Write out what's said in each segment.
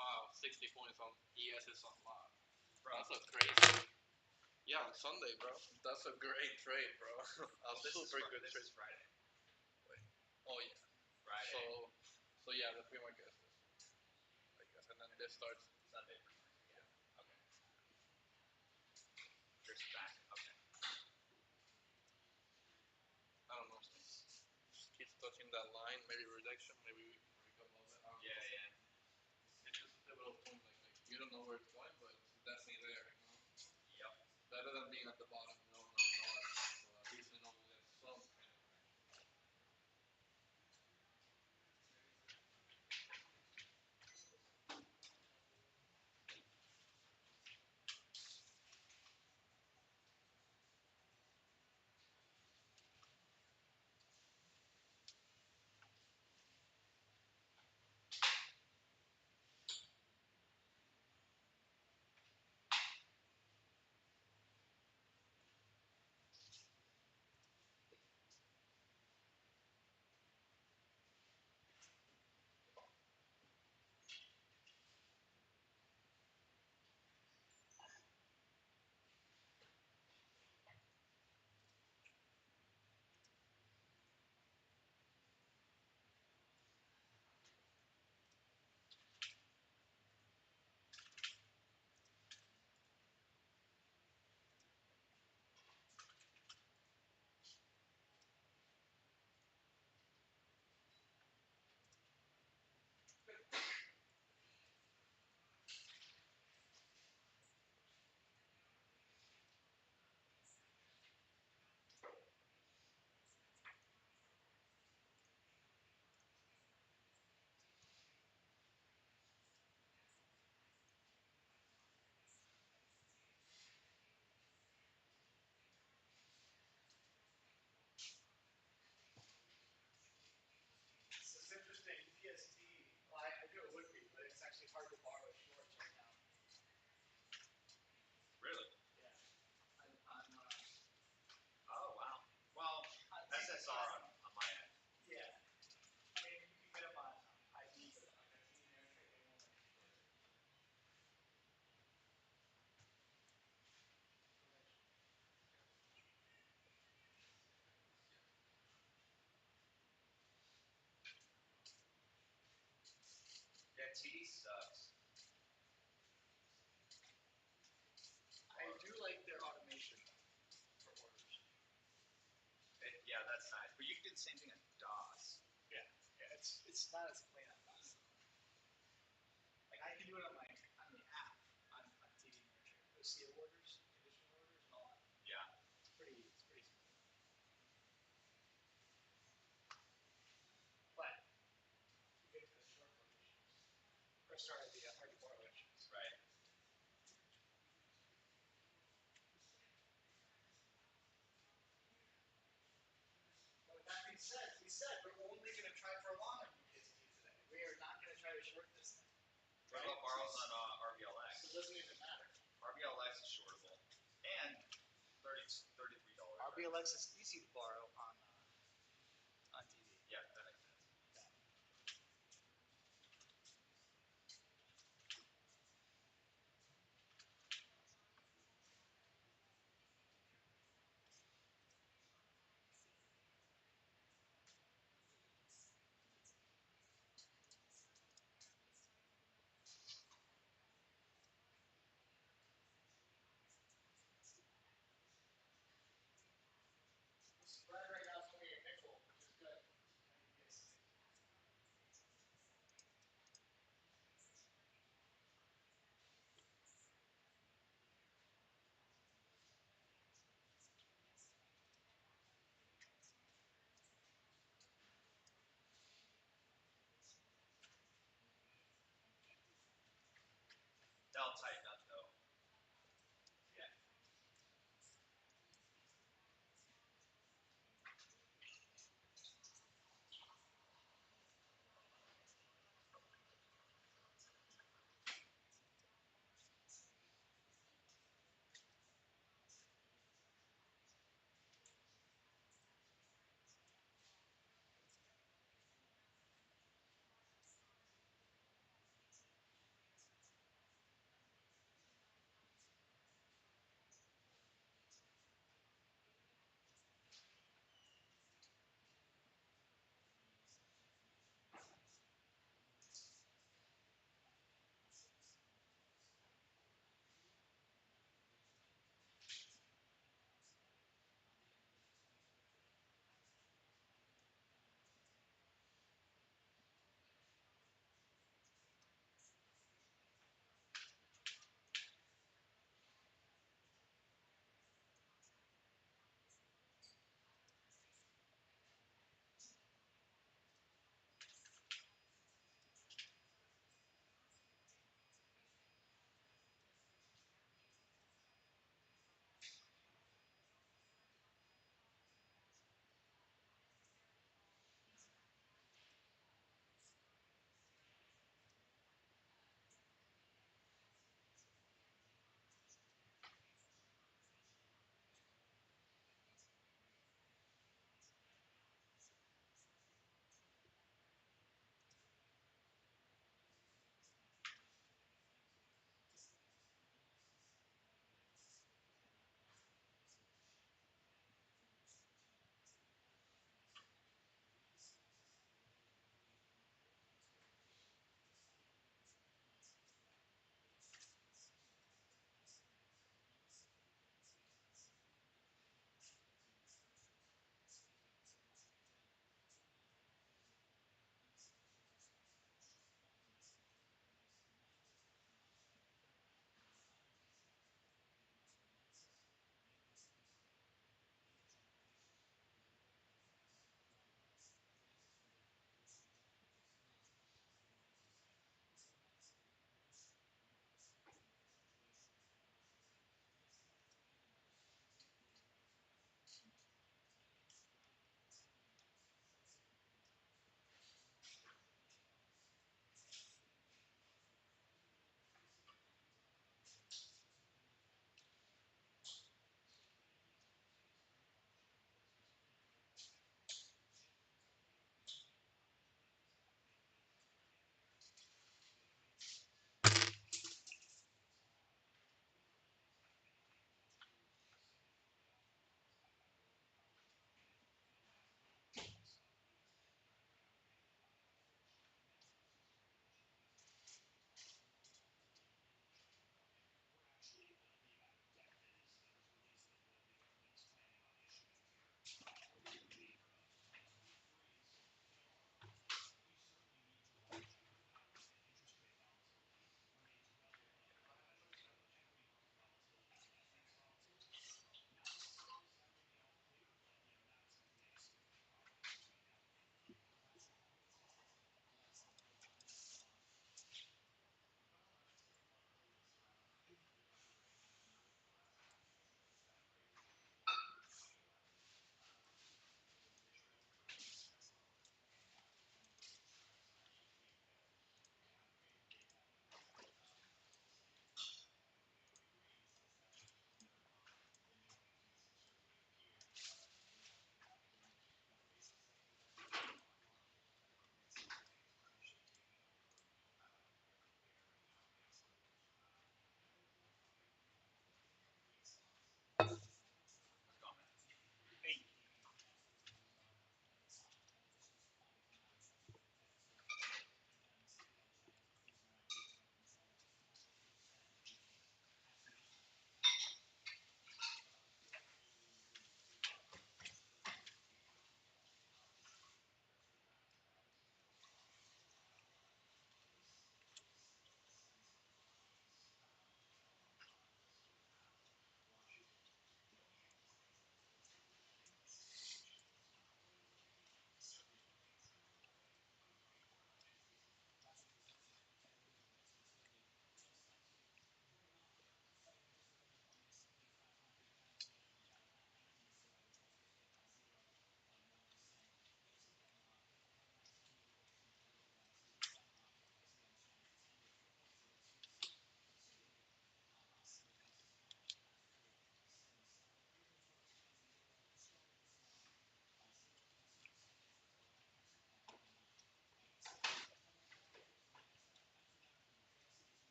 Wow, 60 points on ESS on lot. That's a crazy. Yeah, on Sunday, bro. That's a great trade, bro. A super good trade. This is Friday. Oh yeah. Friday. So yeah, the pre-market is this one, I guess, and then this starts Sunday pre-market. Yeah. Okay. Drifts back. Okay. I don't know. Just keeps touching that line. Maybe rejection. Maybe we can break above it. I don't know. Yeah. It's just a pivotal point. Like you don't know where it's going, but it's definitely there. You know. Yep. Better than being at the bottom. No. So at least we know we get some kind of direction. It's interesting. UPST. Well, I knew it would be, but it's actually hard to borrow shorts right now. Really? Yeah. Oh wow. Well, SSR on my end. Yeah. I mean, you can get them on ID, but like on TD Ameritrade, they won't let you short it. Yeah, TD sucks. I do like their automation for orders. Yeah, that's nice. But you can do the same thing on DOS. Yeah. Yeah. It's not as clean on DOS though. Like I can do it on the app on TD Ameritrade. OCO orders, conditional orders, and all that. Yeah. It's pretty smooth. But you get to the short positions. Or sorry, the hard to borrow issues. Right. But with that being said, we said we're only going to try for a long on UPST today. We are not going to try to short this thing. What about borrows on RBLX? So it doesn't even matter. RBLX is shortable. And $33. RBLX is easy to borrow on TD. Yeah, that makes sense. Spread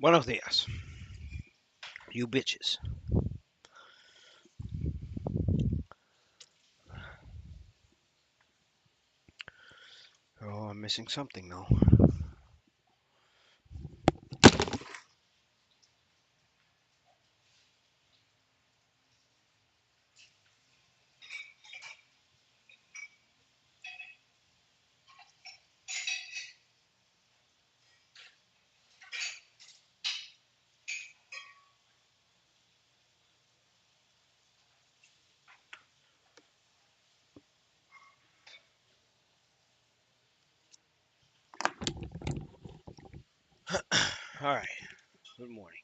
Buenos dias. You bitches. Oh, I'm missing something though. All right. Good morning.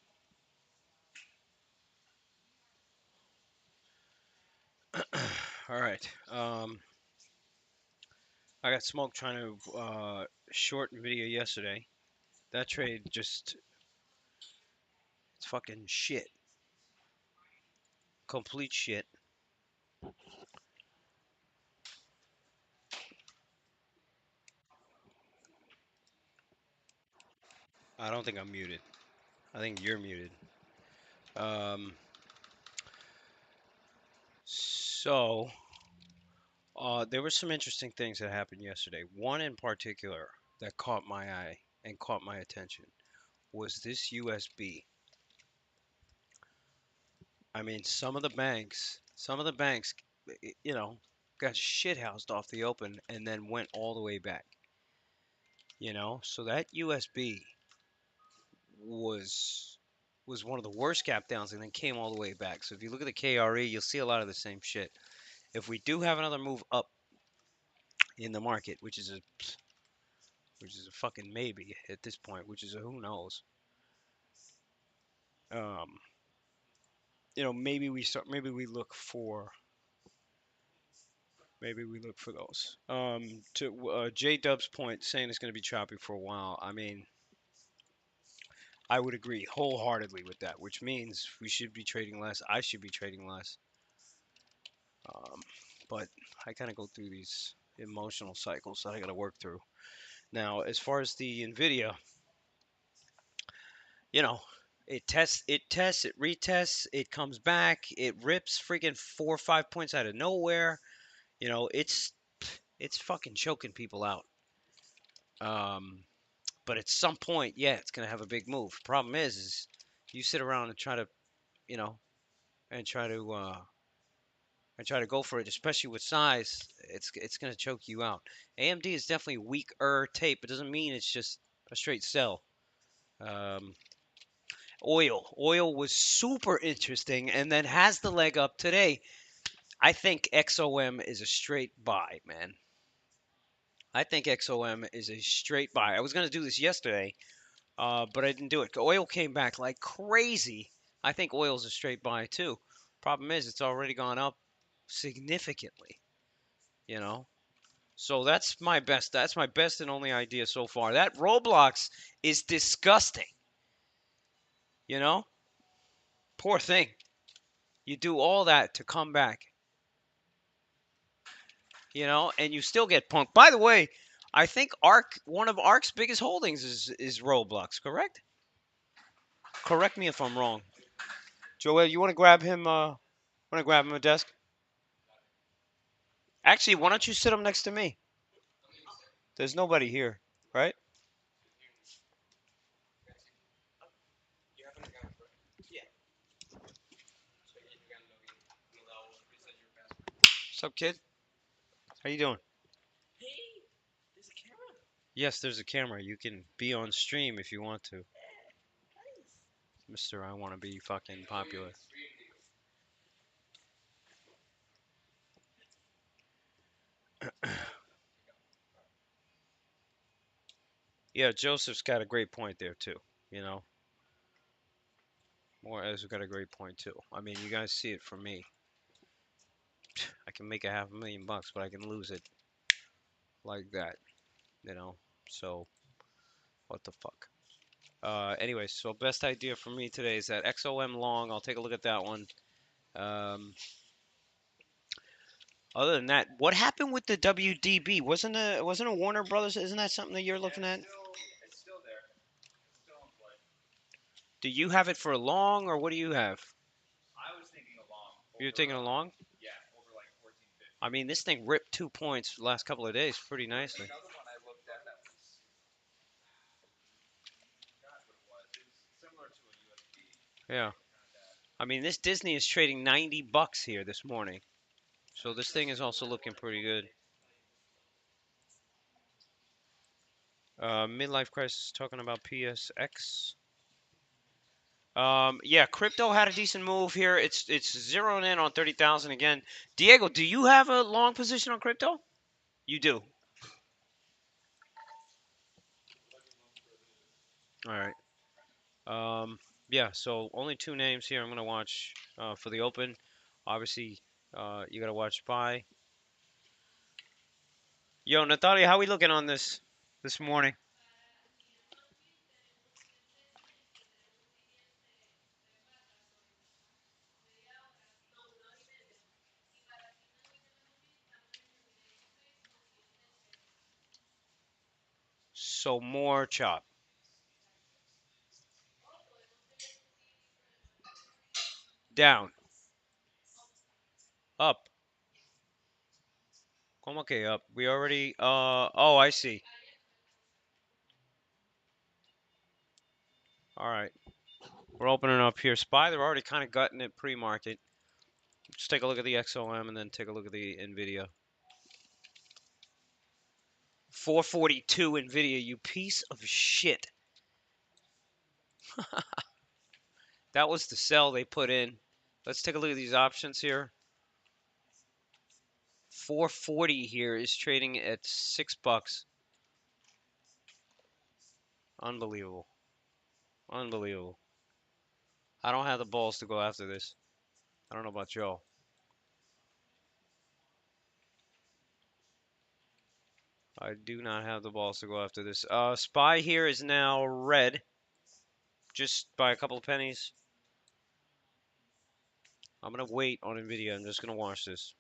All right. I got smoked trying to short video yesterday. That trade just it's fucking shit. Complete shit. I don't think I'm muted. I think you're muted. Um, so there were some interesting things that happened yesterday. One in particular that caught my eye and caught my attention was this USB. I mean, some of the banks, you know, got shithoused off the open and then went all the way back. So that USB was was one of the worst gap downs and then came all the way back. So if you look at the KRE, you'll see a lot of the same shit. If we do have another move up in the market, which is a fucking maybe at this point, which is a who knows. Um, maybe we look for those. To J Dub's point, saying it's going to be choppy for a while. I mean, I would agree wholeheartedly with that, which means we should be trading less. I should be trading less. Um, but I kind of go through these emotional cycles that I got to work through. Now, as far as the Nvidia, you know, it retests, it comes back, it rips freaking 4 or 5 points out of nowhere. It's fucking choking people out. Um, but at some point, yeah, it's gonna have a big move. Problem is you sit around and try to, you know, and try to go for it, especially with size. It's gonna choke you out. AMD is definitely weaker tape. It doesn't mean it's just a straight sell. Um, oil was super interesting, and then has the leg up today. I think XOM is a straight buy, man. I think XOM is a straight buy. I was gonna do this yesterday, but I didn't do it. Oil came back like crazy. I think oil's a straight buy too. Problem is, it's already gone up significantly. You know, so that's my best. That's my best and only idea so far. That Roblox is disgusting. You know, poor thing. You do all that to come back. And you still get punked. By the way, I think one of Ark's biggest holdings is Roblox. Correct? Correct me if I'm wrong. Joel, you want to grab him? Want to grab him a desk? Actually, why don't you sit him next to me? There's nobody here, right? What's up, kid? How you doing? Yes, there's a camera. You can be on stream if you want to. Mister, I want to be fucking popular. Yeah, Joseph's got a great point there too. You know, Moraes has got a great point too. I mean, you guys see it from me. I can make a $500,000, but I can lose it like that. So what the fuck? Anyway, so best idea for me today is that XOM long. I'll take a look at that one. Um, Other than that, what happened with the WDB? Wasn't a Warner Brothers? Isn't that something that you're looking at? It's still there. It's still in play. Do you have it for a long, or what do you have? I was thinking along. You're taking a long? Yeah, over like 1450. I mean, this thing ripped 2 points the last couple of days pretty nicely. Another one I looked at that was, I forgot what it was. It was similar to a USD. Yeah. Kinda, I mean, this Disney is trading $90 here this morning. So this thing is also looking pretty good. Midlife crisis talking about PSX. Yeah, crypto had a decent move here. It's zeroing in on 30,000 again. Diego, do you have a long position on crypto? You do. All right. Yeah. So only two names here. I'm gonna watch for the open. Obviously, you gotta watch SPY. Yo, Natalia, how we looking on this morning? So more chop. Down. Up. Como que up? We already oh, I see. All right. We're opening up here. SPY, they're already kind of gutting it pre-market. Let's take a look at the XOM and then take a look at the Nvidia. 442 Nvidia, you piece of shit. That was the sell they put in. Let's take a look at these options here. 440 here is trading at $6. Unbelievable. Unbelievable. I don't have the balls to go after this. I don't know about y'all. I do not have the balls to go after this. SPY here is now red. Just by a couple of pennies. I'm going to wait on Nvidia. I'm just going to watch this.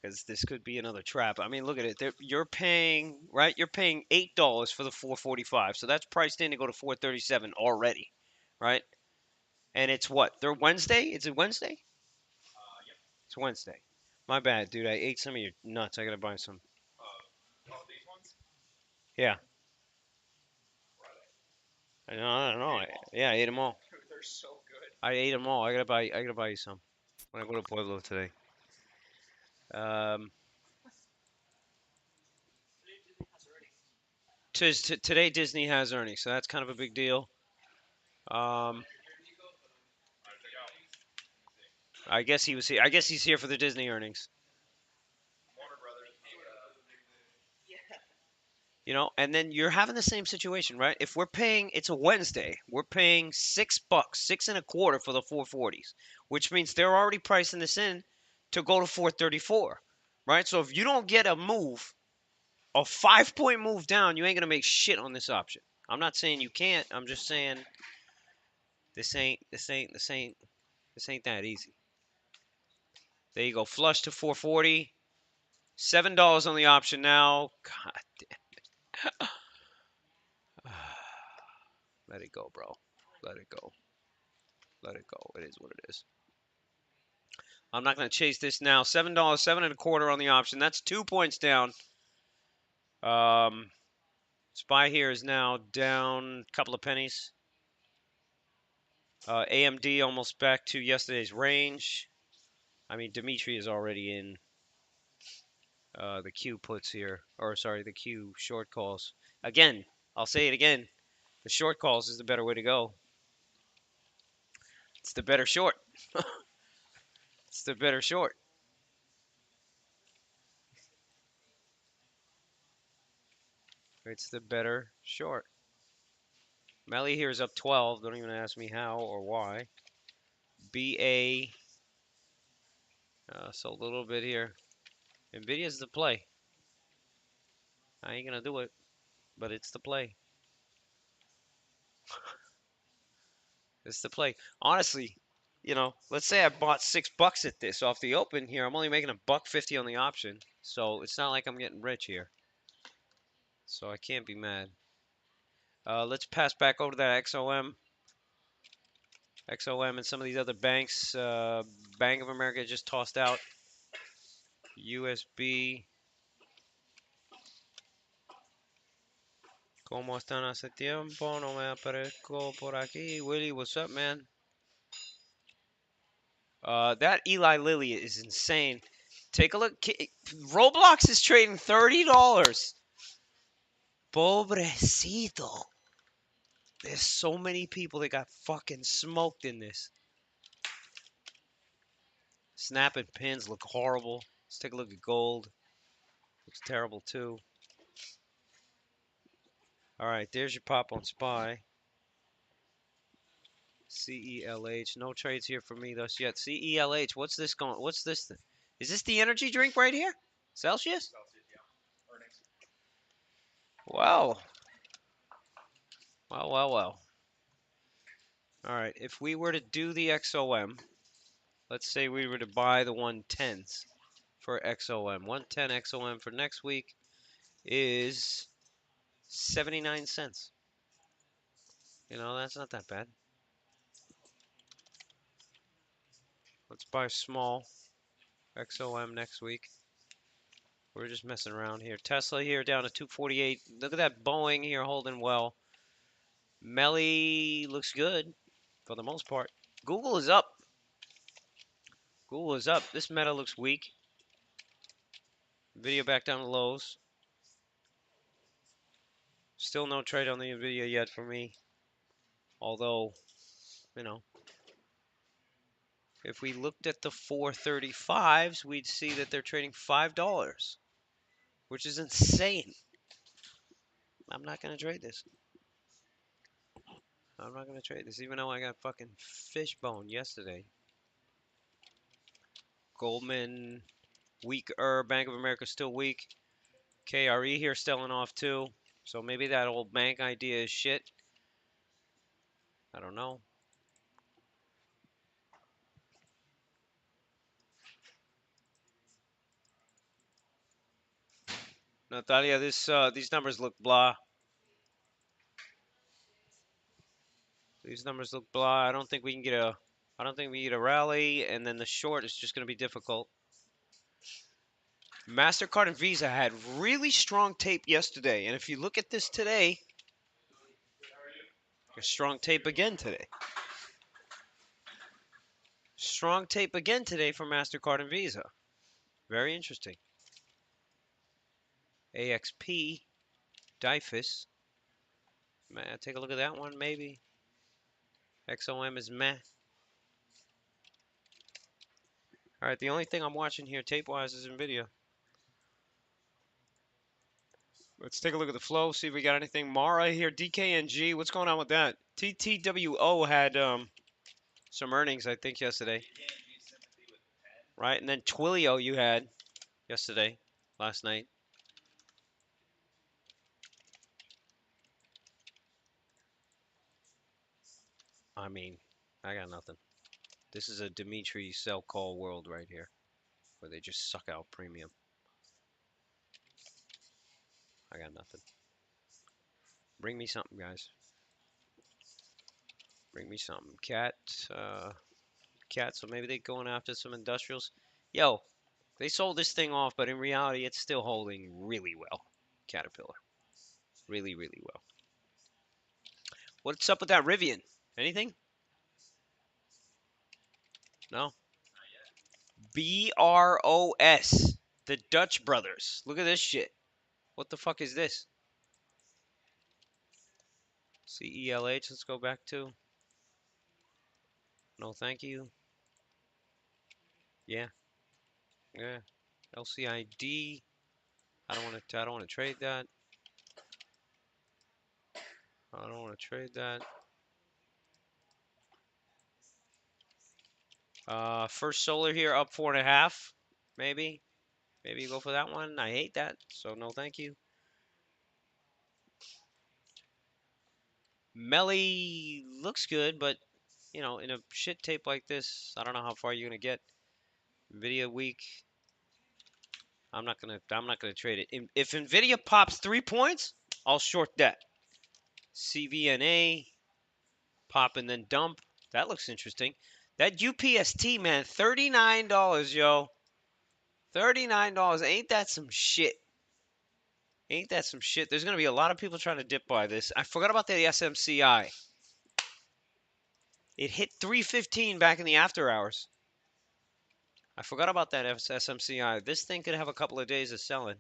Because this could be another trap. I mean, look at it. You're paying, right? You're paying $8 for the 445. So that's priced in to go to 437 already, right? And it's what? They're Wednesday? Is it Wednesday? yep. It's Wednesday. My bad, dude. I ate some of your nuts. I gotta buy some. These ones? Yeah. I don't know. Yeah, I ate them all. Dude, they're so good. I ate them all. I gotta buy you some when I go to Pueblo today. Um, today Disney has earnings, so that's kind of a big deal. I guess he was here. I guess he's here for the Disney earnings. Warner Brothers. You know, and then you're having the same situation, right? If we're paying, it's a Wednesday, we're paying $6, 6.25 for the 440s, which means they're already pricing this in to go to 434, right? So if you don't get a move, a 5-point move down, you ain't gonna make shit on this option. I'm not saying you can't. I'm just saying this ain't that easy. There you go, flush to 440, $7 on the option now. God damn. Let it go, bro. Let it go. Let it go. It is what it is. I'm not going to chase this now. $7, 7.25 on the option. That's 2 points down. SPY here is now down a couple of pennies. AMD almost back to yesterday's range. I mean, Dimitri is already in the Q puts here. Or, sorry, the Q short calls. Again, I'll say it again. The short calls is the better way to go. It's the better short. It's the better short. It's the better short. Melly here is up 12. Don't even ask me how or why. BA. So a little bit here. Nvidia's the play. I ain't gonna do it, but it's the play. It's the play. Honestly, you know, let's say I bought $6 at this off the open here. I'm only making $1.50 on the option, so it's not like I'm getting rich here. So I can't be mad. Let's pass back over to that XOM. XOM and some of these other banks. Bank of America just tossed out. USB. ¿Cómo están hace tiempo? No me aparezco por aquí. Willie, what's up, man? That Eli Lilly is insane. Take a look. Roblox is trading $30. Pobrecito. There's so many people that got fucking smoked in this. Snapping pins look horrible. Let's take a look at gold. Looks terrible too. All right, there's your pop on SPY. CELH. No trades here for me thus yet. CELH. What's this going? What's this thing? Is this the energy drink right here? Celsius? Celsius, yeah. Earnings. Wow. Well, well, well. All right. If we were to do the XOM, let's say we were to buy the 110s for XOM. 110 XOM for next week is 79 cents. You know, that's not that bad. Let's buy small XOM next week. We're just messing around here. Tesla here down to 248. Look at that Boeing here holding well. Melly looks good for the most part. Google is up. Google is up. This Meta looks weak. Nvidia back down to lows. Still no trade on the Nvidia yet for me. Although, you know, if we looked at the 435s, we'd see that they're trading $5, which is insane. I'm not going to trade this. I'm not going to trade this, even though I got fucking fishbone yesterday. Goldman, weaker. Bank of America still weak. KRE here selling off too. So maybe that old bank idea is shit. I don't know. Natalia, these numbers look blah. These numbers look blah. I don't think we can get a. I don't think we get a rally, and then the short is just going to be difficult. MasterCard and Visa had really strong tape yesterday, and if you look at this today, a strong tape again today. Strong tape again today for MasterCard and Visa. Very interesting. AXP, DIFUS. Man, take a look at that one, maybe. XOM is meh. All right, the only thing I'm watching here tape-wise is NVIDIA. Let's take a look at the flow, see if we got anything. Mara here, DKNG, what's going on with that? TTWO had some earnings, I think, yesterday. Right, and then Twilio you had yesterday, last night. I mean, I got nothing. This is a Dimitri sell call world right here, where they just suck out premium. I got nothing. Bring me something, guys. Bring me something. Cat, so maybe they're going after some industrials. Yo, they sold this thing off, but in reality, it's still holding really well. Caterpillar. Really, really well. What's up with that Rivian? Anything? No? BROS. The Dutch brothers. Look at this shit. What the fuck is this? CELH, let's go back to. No, thank you. Yeah. Yeah. LCID. I don't want to trade that. I don't want to trade that. First Solar here up 4.5. Maybe. Maybe you go for that one. I hate that. So no thank you. Melly looks good, but you know, in a shit tape like this, I don't know how far you're gonna get. Nvidia weak. I'm not gonna trade it. If Nvidia pops 3 points, I'll short that. CVNA, pop and then dump. That looks interesting. That UPST, man, $39, yo. $39. Ain't that some shit? Ain't that some shit? There's going to be a lot of people trying to dip buy this. I forgot about the SMCI. It hit 315 back in the after hours. I forgot about that SMCI. This thing could have a couple of days of selling.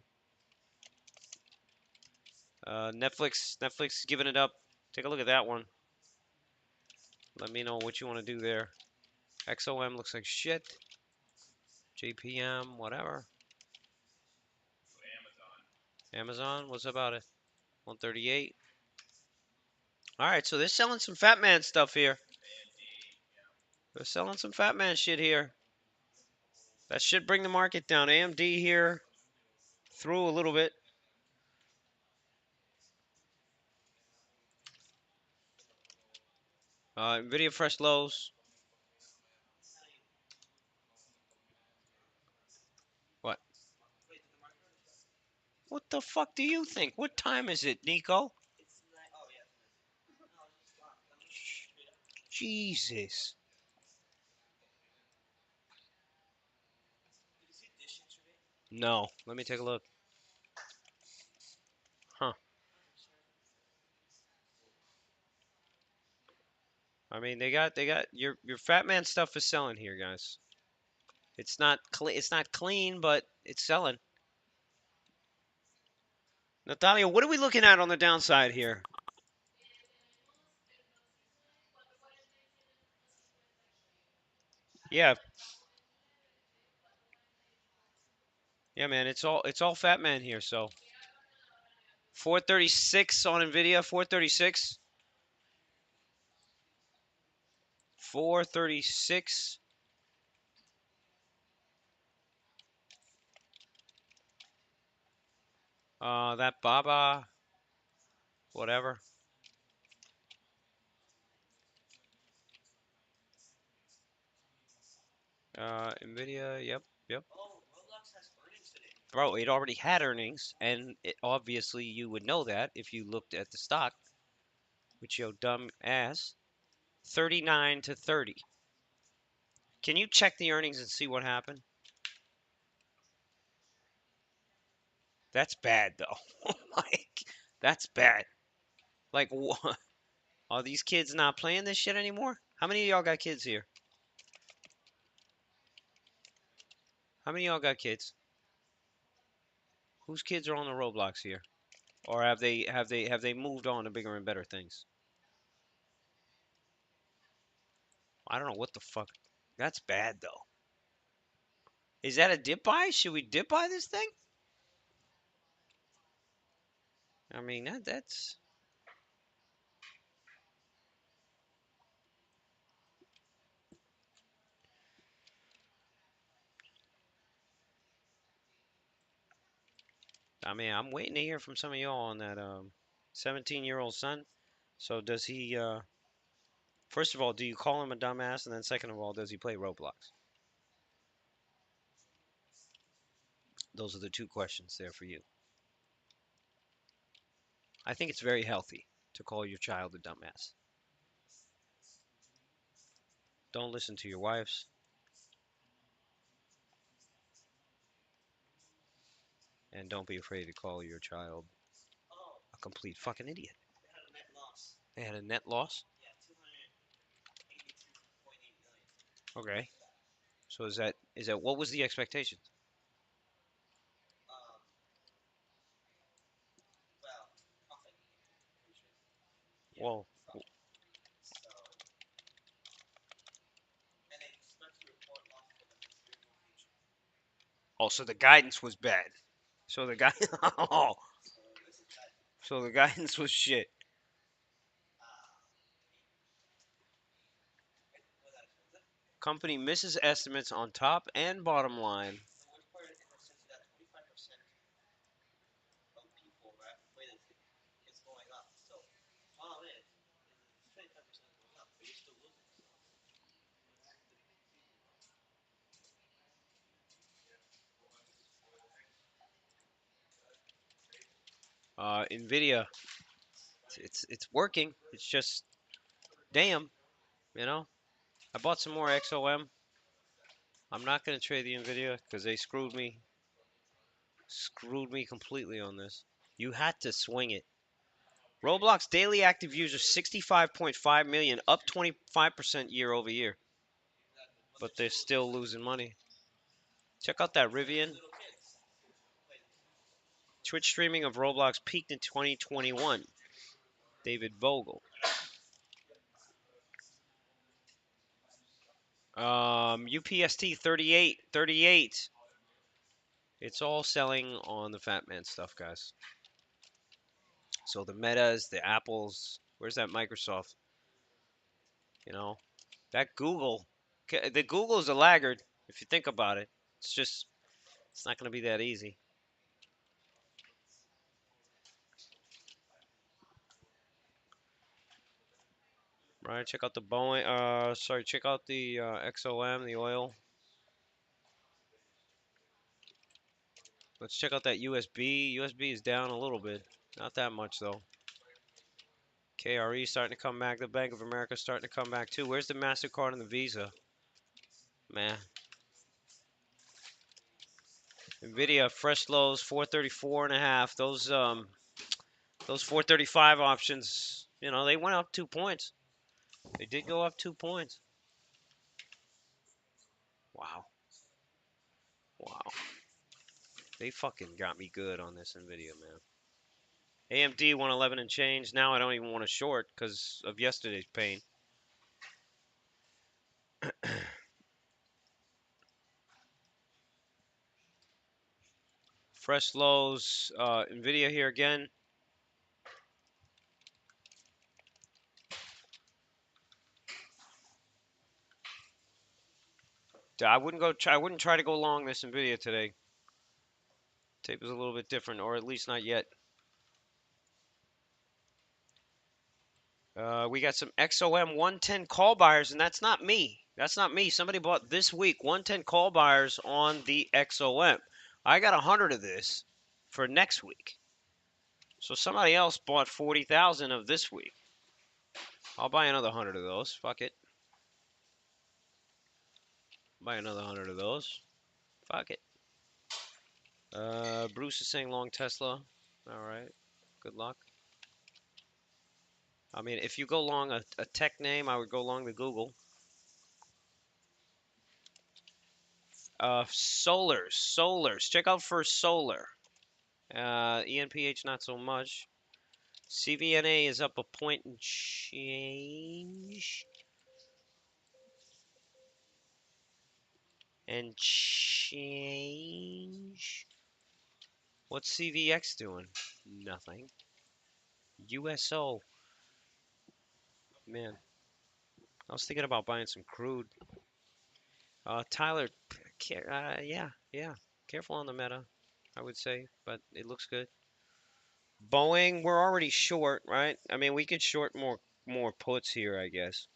Netflix giving it up. Take a look at that one. Let me know what you want to do there. XOM looks like shit. JPM, whatever. Amazon, what's about it? 138. All right, so they're selling some Fat Man stuff here. They're selling some Fat Man shit here. That should bring the market down. AMD here through a little bit. Nvidia fresh lows. What? What the fuck do you think? What time is it, Nico? Jesus. No. Let me take a look. Huh. I mean, they got your Fat Man stuff is selling here, guys. It's not clean, but it's selling. Natalia, what are we looking at on the downside here? Yeah. Yeah, man, it's all Fat Man here, so 436 on Nvidia, 436. 436. That Baba, whatever. Nvidia, yep. Bro, it already had earnings, and obviously you would know that if you looked at the stock, which your dumb ass. 39 to 30. Can you check the earnings and see what happened? That's bad, though. Like, that's bad. Like, what? Are these kids not playing this shit anymore? How many of y'all got kids here? How many of y'all got kids? Whose kids are on the Roblox here? Or have they moved on to bigger and better things? I don't know what the fuck. That's bad though. Is that a dip buy? Should we dip buy this thing? I mean that's. I mean I'm waiting to hear from some of y'all on that 17-year-old son. So does he? First of all, do you call him a dumbass? And then second of all, does he play Roblox? Those are the two questions there for you. I think it's very healthy to call your child a dumbass. Don't listen to your wives. And don't be afraid to call your child a complete fucking idiot. They had a net loss? Okay. So is that what was the expectation? Well, oh, so the guidance was bad. So the guy, oh, so the guidance was shit. Company misses estimates on top and bottom line. Nvidia it's working. It's just damn, you know. I bought some more XOM. I'm not gonna trade the Nvidia because they screwed me completely on this. You had to swing it. Roblox daily active users 65.5 million, up 25% year over year, but they're still losing money. Check out that Rivian. Twitch streaming of Roblox peaked in 2021. David Vogel. UPST 38. It's all selling on the Fat Man stuff, guys. So the Metas, the Apples, where's that Microsoft? You know, that Google, the Google's a laggard if you think about it. It's not going to be that easy. Right, check out the Boeing, check out the XOM, the oil. Let's check out that USB. USB is down a little bit. Not that much, though. KRE starting to come back. The Bank of America starting to come back, too. Where's the MasterCard and the Visa? Man. NVIDIA, fresh lows, 434.5. Those 435 options, you know, they went up 2 points. They did go up 2 points. Wow. Wow. They fucking got me good on this NVIDIA, man. AMD 111 and change. Now I don't even want to short because of yesterday's pain. Fresh lows. NVIDIA here again. I wouldn't try to go long this NVIDIA today. Tape is a little bit different, or at least not yet. We got some XOM 110 call buyers, and that's not me. That's not me. Somebody bought this week 110 call buyers on the XOM. I got 100 of this for next week. So somebody else bought 40,000 of this week. I'll buy another 100 of those. Fuck it. Buy another 100 of those. Fuck it. Bruce is saying long Tesla. All right. Good luck. I mean, if you go long a tech name, I would go long the Google. Solars. Check out for solar. ENPH not so much. CVNA is up a point and change. And change. What's CVX doing? Nothing. USO. Man, I was thinking about buying some crude. Tyler, yeah. Careful on the meta, I would say, but it looks good. Boeing, we're already short, right? I mean, we could short more puts here, I guess,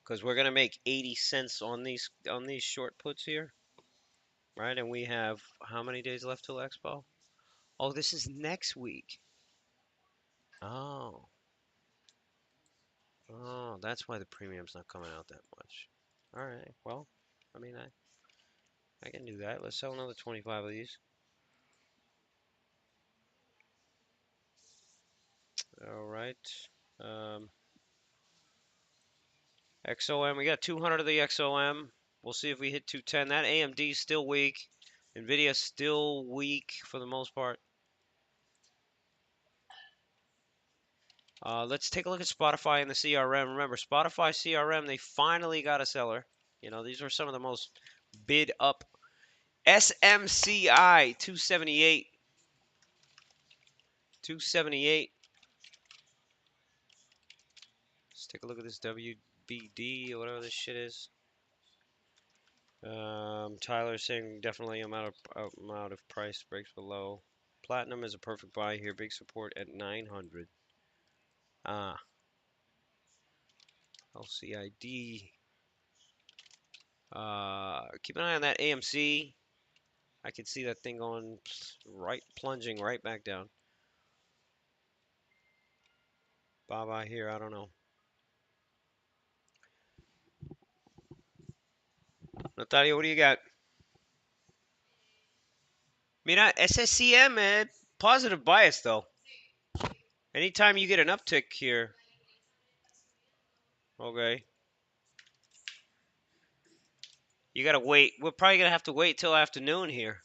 because we're gonna make 80 cents on these short puts here, right? And we have how many days left till Expo? Oh, this is next week. Oh, that's why the premium's not coming out that much. All right, well, I mean, I can do that. Let's sell another 25 of these. All right. XOM, we got 200 of the XOM. We'll see if we hit 210. That AMD is still weak. NVIDIA still weak for the most part. Let's take a look at Spotify and the CRM. Remember, Spotify CRM, they finally got a seller. You know, these are some of the most bid up. SMCI 278. 278. Let's take a look at this WBD or whatever this shit is. Tyler saying definitely amount of price breaks below. Platinum is a perfect buy here. Big support at 900. LCID. Keep an eye on that AMC. I can see that thing going right, plunging right back down. Bye-bye here. I don't know. Natalia, what do you got? Mira, SSCM, man. Positive bias, though. Anytime you get an uptick here. Okay. You gotta wait. We're probably gonna have to wait till afternoon here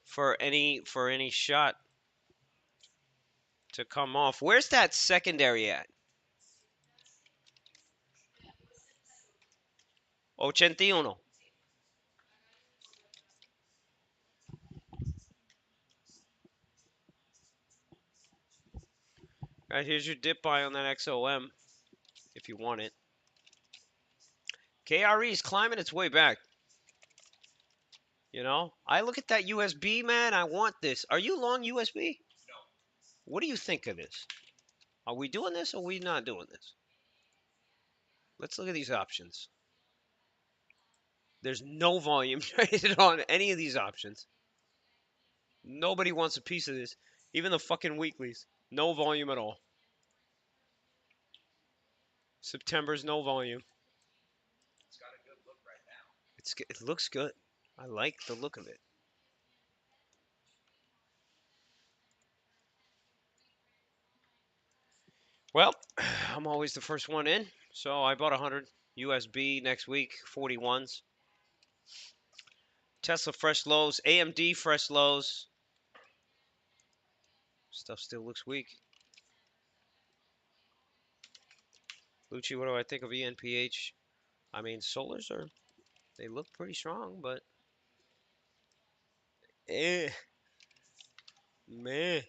for any shot to come off. Where's that secondary at? 81. All right, here's your dip buy on that XOM if you want it. KRE is climbing its way back. You know, I look at that USB, man. I want this. Are you long USB? No. What do you think of this? Are we doing this or are we not doing this? Let's look at these options. There's no volume traded on any of these options. Nobody wants a piece of this. Even the fucking weeklies. No volume at all. September's no volume. It's got a good look right now. It looks good. I like the look of it. Well, I'm always the first one in, so I bought 100 USB next week, 41s. Tesla fresh lows, AMD fresh lows. Stuff still looks weak. Lucci, what do I think of ENPH? I mean, solars they look pretty strong, but eh, meh,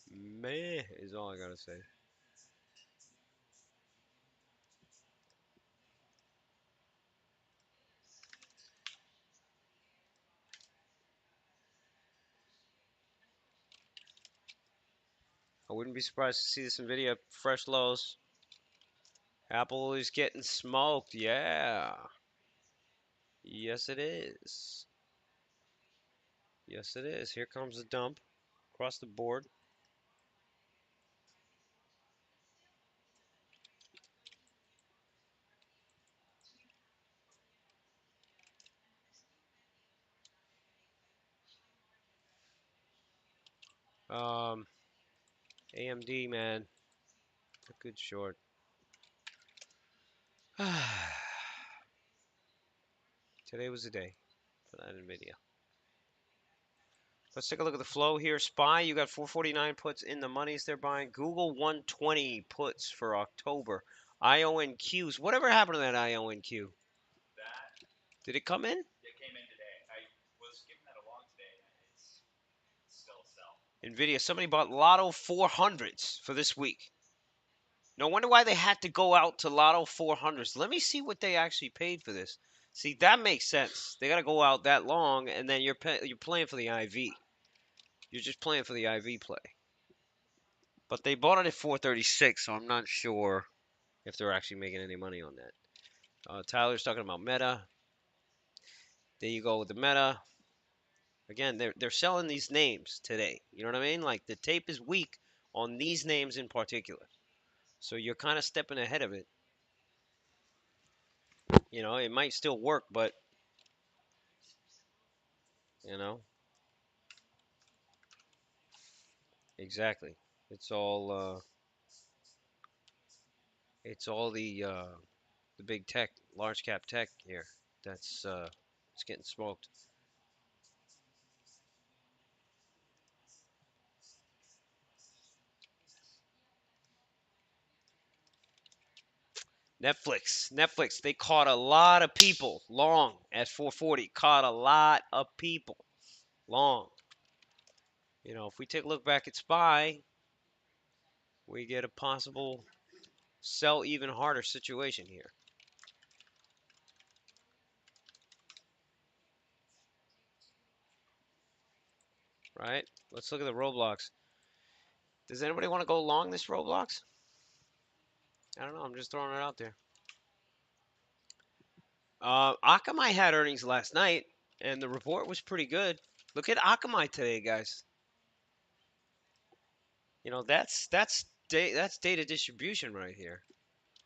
meh is all I gotta say. I wouldn't be surprised to see this NVIDIA fresh lows. Apple is getting smoked, yeah. Yes, it is. Yes, it is. Here comes the dump across the board. Um, AMD, man, a good short. Today was the day for that NVIDIA. Let's take a look at the flow here. SPY, you got 449 puts in the monies they're buying. Google 120 puts for October. IONQs. Whatever happened to that IONQ? That Did it come in? it came in today. I was giving that along today, and it's still a sell. NVIDIA. Somebody bought Lotto 400s for this week. No wonder why they had to go out to Lotto 400s. Let me see what they actually paid for this. See, that makes sense. They got to go out that long, and then you're playing for the IV. You're just playing for the IV play. But they bought it at 436, so I'm not sure if they're actually making any money on that. Tyler's talking about Meta. There you go with the Meta. Again, they're selling these names today. You know what I mean? Like the tape is weak on these names in particular. So you're kind of stepping ahead of it. You know, it might still work, but you know, exactly. It's all the big tech, large cap tech here. That's it's getting smoked. Netflix, they caught a lot of people long at 440. Caught a lot of people long. You know, if we take a look back at SPY, we get a possible sell even harder situation here. Right? Let's look at the Roblox. Does anybody want to go long this Roblox? I don't know. I'm just throwing it out there. Akamai had earnings last night, and the report was pretty good. Look at Akamai today, guys. You know, that's data distribution right here.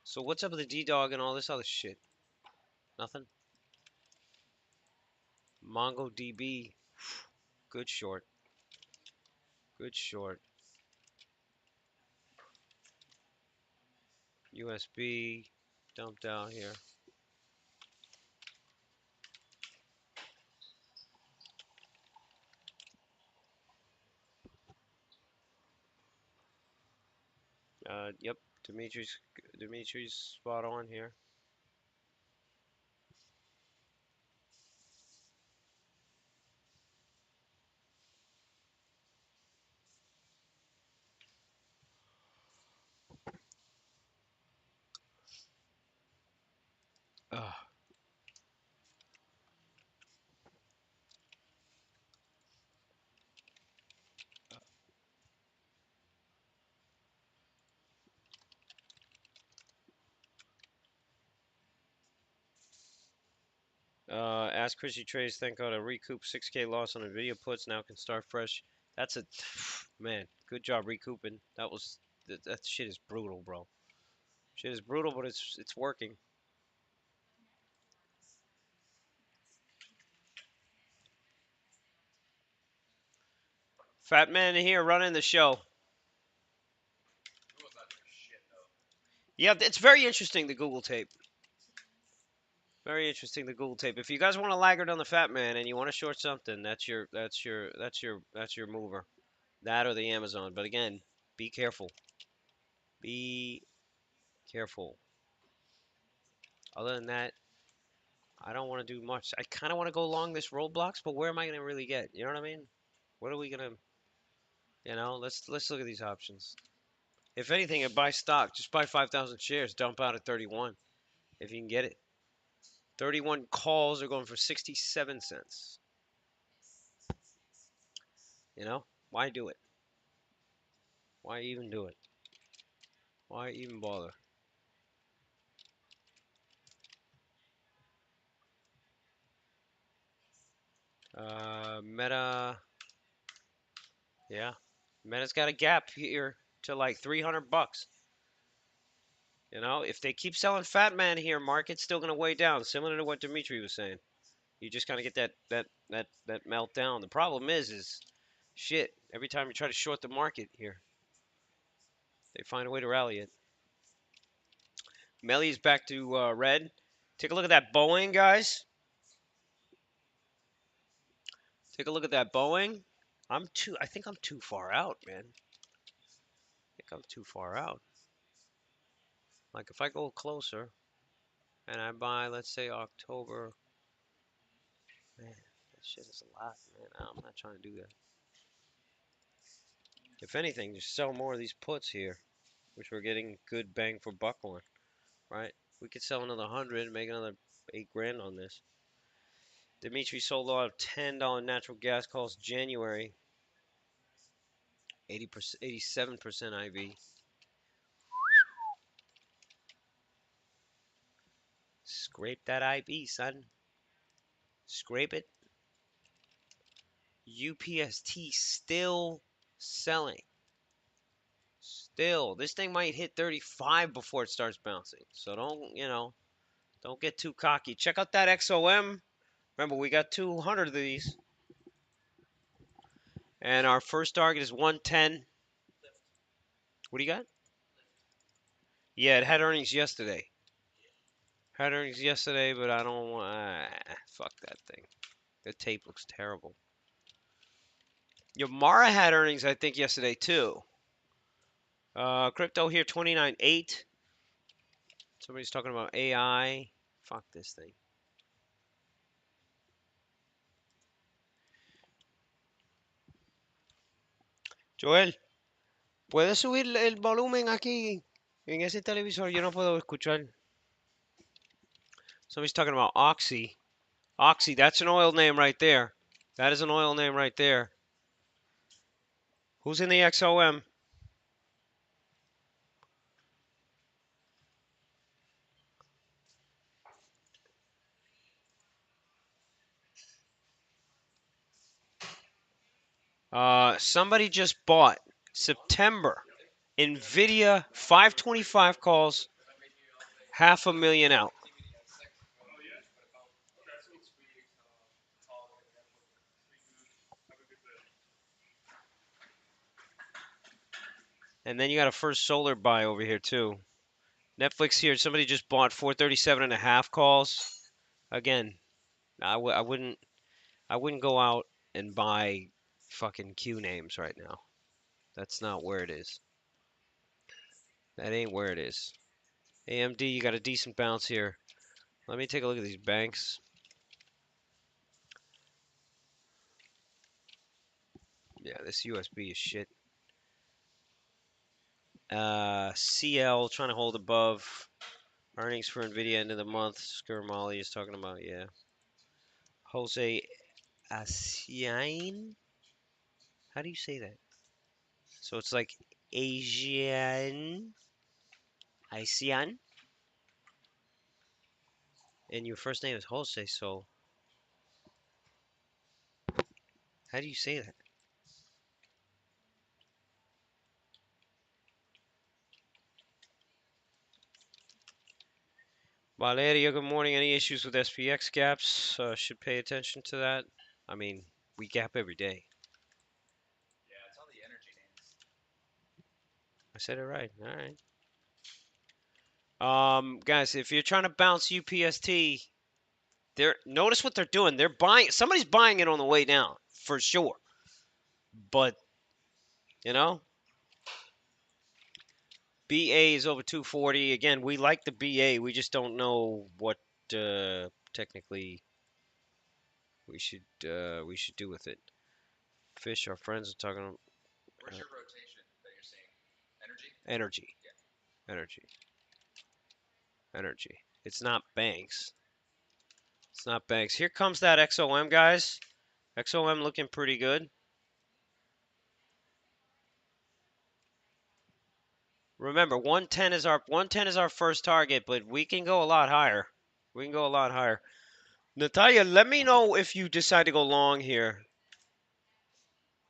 So what's up with the D-Dog and all this other shit? Nothing. MongoDB, good short. Good short. USB dumped out here. Yep, Dimitri's spot on here. Ugh. Ask Chrissy Trades, thank God I recouped 6K loss on Nvidia puts, now can start fresh. That's a, man, good job recouping. That shit is brutal, bro. Shit is brutal, but it's working. Fat man in here running the show. Google's not doing shit though. Yeah, it's very interesting, the Google tape. Very interesting, the Google tape. If you guys want to laggard on the fat man and you want to short something, that's your mover. That or the Amazon. But again, be careful. Be careful. Other than that, I don't want to do much. I kind of want to go along this roadblocks, but where am I going to really get? You know what I mean? What are we going to, let's look at these options. If anything, buy stock. Just buy 5,000 shares. Dump out at 31 if you can get it. 31 calls are going for 67 cents. You know, why do it? Why even do it? Why even bother? Meta, yeah, Meta's got a gap here to like 300 bucks. You know, if they keep selling Fat Man here, market's still gonna weigh down, similar to what Dimitri was saying. You just kind of get that meltdown. The problem is shit. Every time you try to short the market here, they find a way to rally it. Melly's back to red. Take a look at that Boeing, guys. Take a look at that Boeing. I think I'm too far out, man. I think I'm too far out. Like if I go closer and I buy, let's say October, man, that shit is a lot, man. I'm not trying to do that. If anything, just sell more of these puts here, which we're getting good bang for buck on, right? We could sell another 100 and make another 8 grand on this. Dimitri sold a lot of $10 natural gas calls January. 80%, 87% IV. Scrape that IB, son. Scrape it. UPST still selling. Still, this thing might hit 35 before it starts bouncing. So don't get too cocky. Check out that XOM. Remember, we got 200 of these. And our first target is 110. What do you got? Yeah, it had earnings yesterday. Had earnings yesterday, but I don't want. Fuck that thing. The tape looks terrible. Yamara had earnings, I think, yesterday too. Crypto here 29.8. Somebody's talking about AI. Fuck this thing. Joel, ¿puedes subir el volumen aquí en ese televisor? Yo no puedo escuchar. Somebody's talking about Oxy. Oxy, that's an oil name right there. That is an oil name right there. Who's in the XOM? Somebody just bought September. Nvidia 525 calls, 500,000 out. And then you got a first solar buy over here too. Netflix here. Somebody just bought 437 and a half calls. Again, I wouldn't go out and buy fucking Q names right now. That's not where it is. That ain't where it is. AMD, you got a decent bounce here. Let me take a look at these banks. Yeah, this USB is shit. CL trying to hold above. Earnings for Nvidia end of the month. Skurmali is talking about, yeah. Jose Asian? How do you say that? So it's like Asian. Asian? And your first name is Jose, so how do you say that? Valeria, good morning. Any issues with SPX gaps? Should pay attention to that. I mean, we gap every day. Yeah, it's all the energy names. I said it right. All right. Guys, if you're trying to bounce UPST, notice what they're doing. They're buying. Somebody's buying it on the way down for sure. But you know, BA is over 240. Again, we like the BA. We just don't know what technically we should do with it. Fish, our friends are talking. Where's your rotation that you're seeing? Energy? Energy, Yeah. energy, energy. It's not banks. It's not banks. Here comes that XOM, guys. XOM looking pretty good. Remember, 110 is our first target, but we can go a lot higher. We can go a lot higher. Natalia, let me know if you decide to go long here.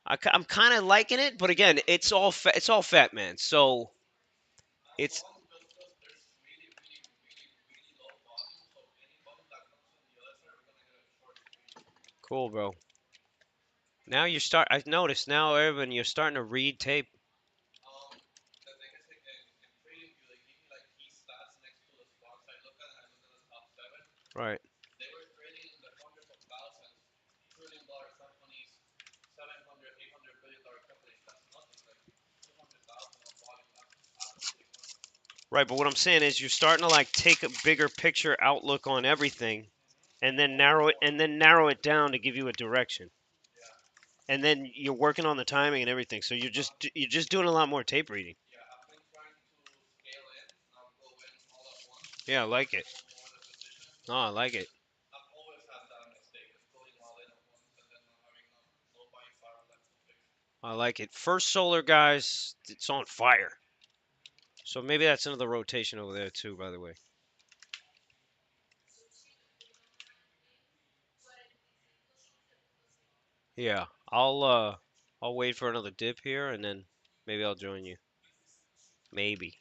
I'm kind of liking it, but again, it's all fat, man. So it's cool, bro. Now I've noticed now, Evan, you're starting to read tape. The thing is, like, in trading view, they give you like key stats next to the stocks I look at, and I look at the top seven. Right. They were trading in the hundreds of thousands, $1 trillion companies, 700, $800 billion companies. That's nothing. Like 200,000 on volume. That's absolutely nothing. Right, but what I'm saying is you're starting to like take a bigger picture outlook on everything and then narrow it down to give you a direction. Yeah. And then you're working on the timing and everything. So you're just doing a lot more tape reading. Yeah, I've been trying to scale in, not go in all at once. Yeah, I like it. More the position. No, I like it. I've always had that mistake, is going all in at once and then not having no buying power left to fix. I like it. First solar, guys, it's on fire. So maybe that's another rotation over there too, by the way. Yeah, I'll wait for another dip here and then maybe I'll join you. Maybe.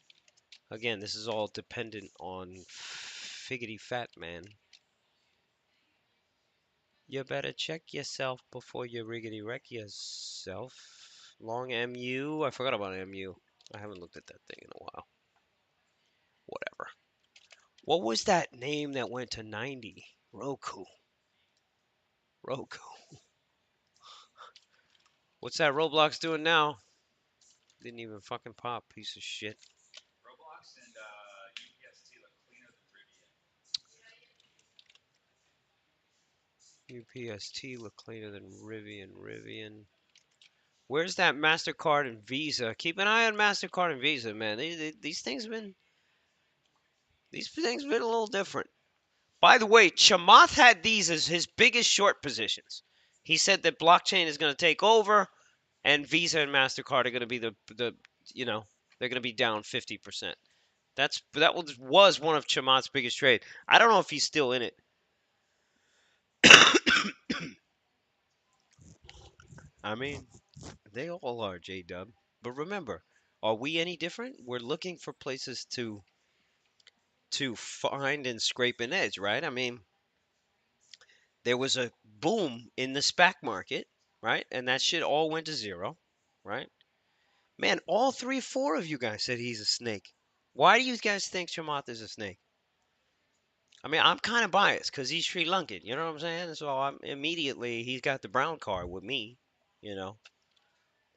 Again, this is all dependent on figgity fat, man. You better check yourself before you riggedy wreck yourself. Long MU. I forgot about MU. I haven't looked at that thing in a while. Whatever. What was that name that went to 90? Roku. Roku. What's that Roblox doing now? Didn't even fucking pop. Piece of shit. Roblox and UPST look cleaner than Rivian. UPST look cleaner than Rivian. Where's that MasterCard and Visa? Keep an eye on MasterCard and Visa, man. These things been a little different. By the way, Chamath had these as his biggest short positions. He said that blockchain is going to take over, and Visa and Mastercard are going to be the they're going to be down 50%. That was one of Chamath's biggest trade. I don't know if he's still in it. I mean, they all are, J Dub. But remember, are we any different? We're looking for places to find and scrape an edge, right? I mean, there was a boom in the SPAC market, right? And that shit all went to zero, right? Man, all three, four of you guys said he's a snake. Why do you guys think Chamath is a snake? I mean, I'm kind of biased because he's Sri Lankan. You know what I'm saying? So I'm immediately he's got the brown card with me, you know.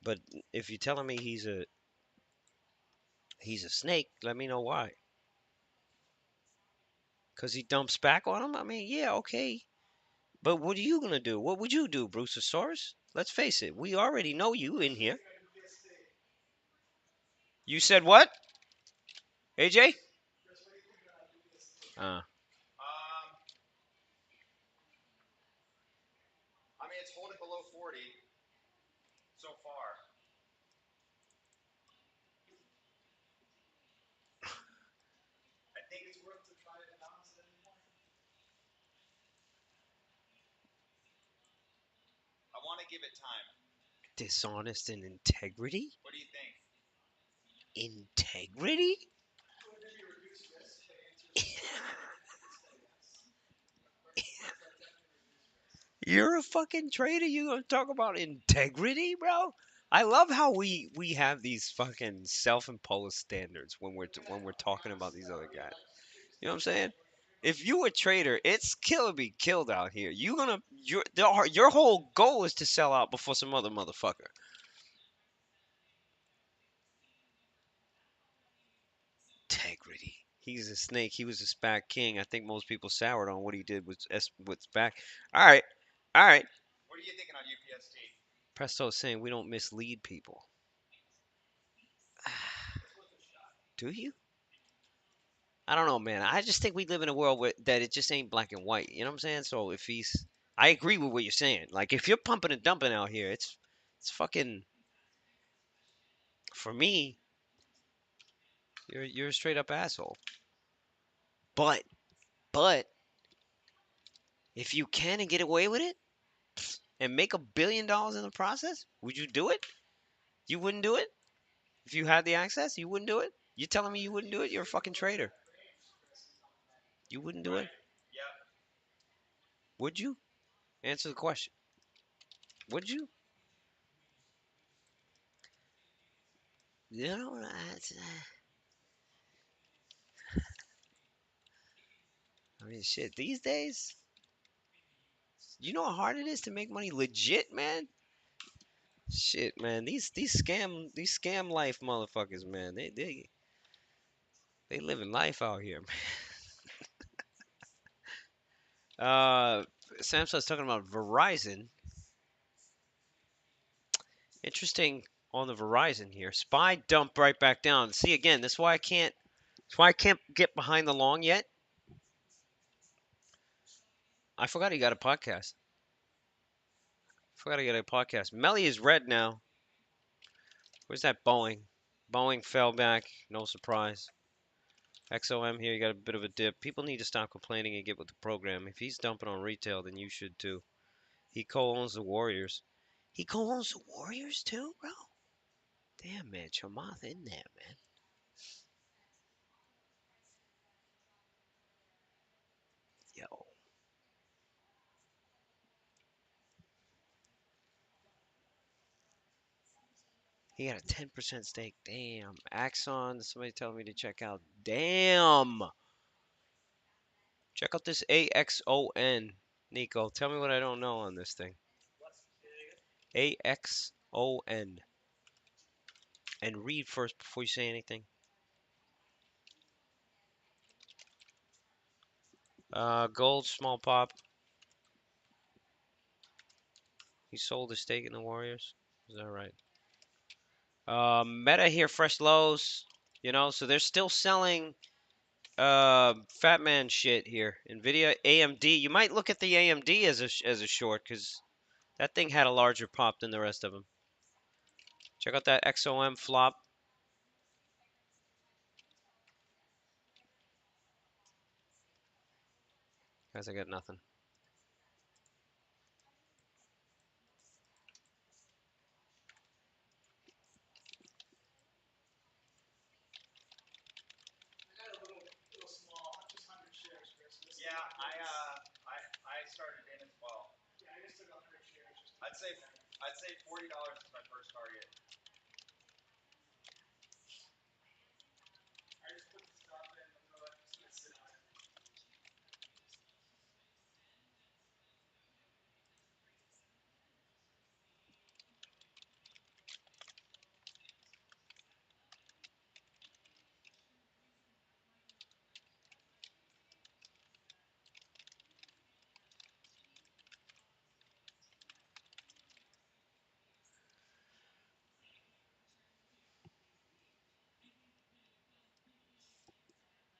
But if you're telling me he's a snake, let me know why. Because he dumps back on him. I mean, yeah, okay. But what are you gonna do? What would you do, Bruceosaurus? Let's face it. We already know you in here. You said what? AJ? Uh, I mean, it's holding below 40 so far. I think it's worth to try to balance at any point. I want to give it time. dishonest and integrity? What do you think? Integrity? Would maybe reduce risk to answer the question? Yes. But definitely reduce risk. You're a fucking traitor. You gonna talk about integrity, bro? I love how we have these fucking self-imposed standards when we're talking about these other guys. You know what I'm saying? If you a trader, it's kill or be killed out here. Your whole goal is to sell out before some other motherfucker. Integrity. He's a snake. He was a SPAC king. I think most people soured on what he did with SPAC. All right, all right. What are you thinking on UPST? Presto is saying we don't mislead people. Do you? I don't know, man. I just think we live in a world where that it just ain't black and white. You know what I'm saying? So if he's, I agree with what you're saying. Like if you're pumping and dumping out here, it's fucking for me. You're a straight up asshole. But but if you can and get away with it and make $1 billion in the process, would you do it? You wouldn't do it if you had the access. You wouldn't do it. You telling me you wouldn't do it? You're a fucking traitor. You wouldn't do it. Yep. Would you? Answer the question. Would you? You know, I mean, shit. These days, you know how hard it is to make money legit, man. Shit, man. These scam life motherfuckers, man. They living life out here, man. Samsung's talking about Verizon. Interesting on the Verizon here. Spy dumped right back down. See again. That's why I can't. That's why I can't get behind the long yet. I forgot he got a podcast. Forgot he got a podcast. Melly is red now. Where's that Boeing? Boeing fell back. No surprise. XOM here, you got a bit of a dip. People need to stop complaining and get with the program. If he's dumping on retail, then you should too. He co-owns the Warriors. He co-owns the Warriors too, bro? Damn, man. Chamath in there, man. Yo. He got a 10% stake. Damn. Axon. Somebody telling me to check out. Damn. Check out this AXON. Nico, tell me what I don't know on this thing. AXON. And read first before you say anything. Gold, small pop. He sold his stake in the Warriors. Is that right? Meta here, fresh lows. You know, so they're still selling Fat Man shit here. Nvidia, AMD. You might look at the AMD as a short because that thing had a larger pop than the rest of them. Check out that XOM flop. Guys, I got nothing. Yeah, I started in as well. Yeah, I just took 100 shares. Just I'd say $40 is my first target. I just put the stuff in. I'm just gonna sit on it.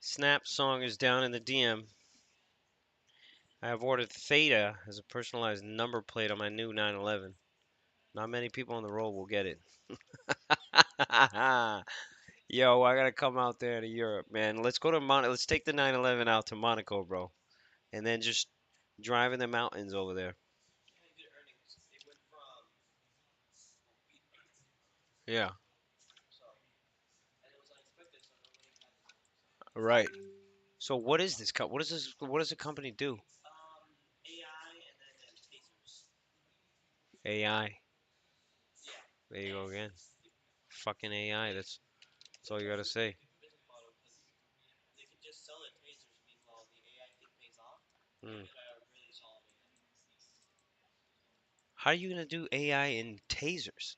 Snap song is down in the DM. I have ordered Theta as a personalized number plate on my new 911. Not many people on the road will get it. Yo, I gotta come out there to Europe, man. Let's go to Let's take the 911 out to Monaco, bro, and then just drive in the mountains over there. Yeah, right. So what is this? What is this? What does the company do? AI. There you go again. Fucking AI. That's all you gotta say. Mm. How are you gonna do AI in tasers?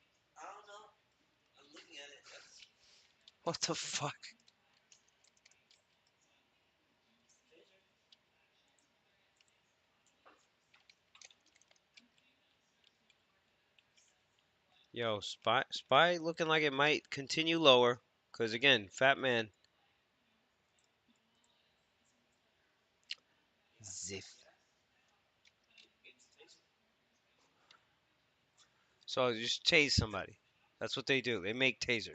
What the fuck? Yo, spy looking like it might continue lower. Cause again, fat man. Ziff. So you just tase somebody. That's what they do. They make tasers.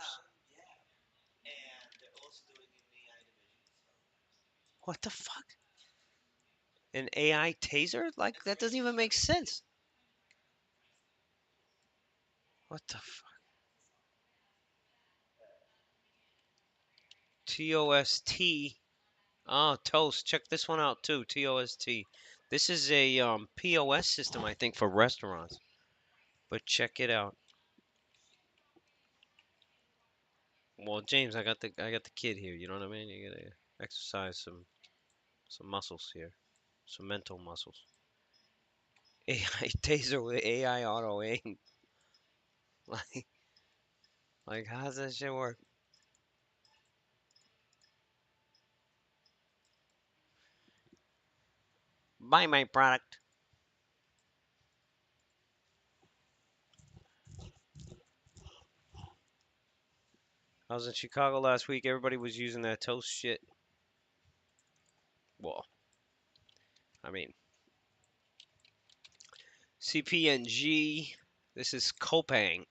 What the fuck? An AI taser? Like that doesn't even make sense. What the fuck? TOST. Oh, Toast. Check this one out too. TOST. This is a POS system, I think, for restaurants. But check it out. Well, James, I got the kid here. You know what I mean? You gotta exercise some muscles here, some mental muscles. AI taser with AI auto aim. Like, like, how's that shit work? Buy my product. I was in Chicago last week. Everybody was using that toast shit. Well, I mean, CPNG. This is Copang.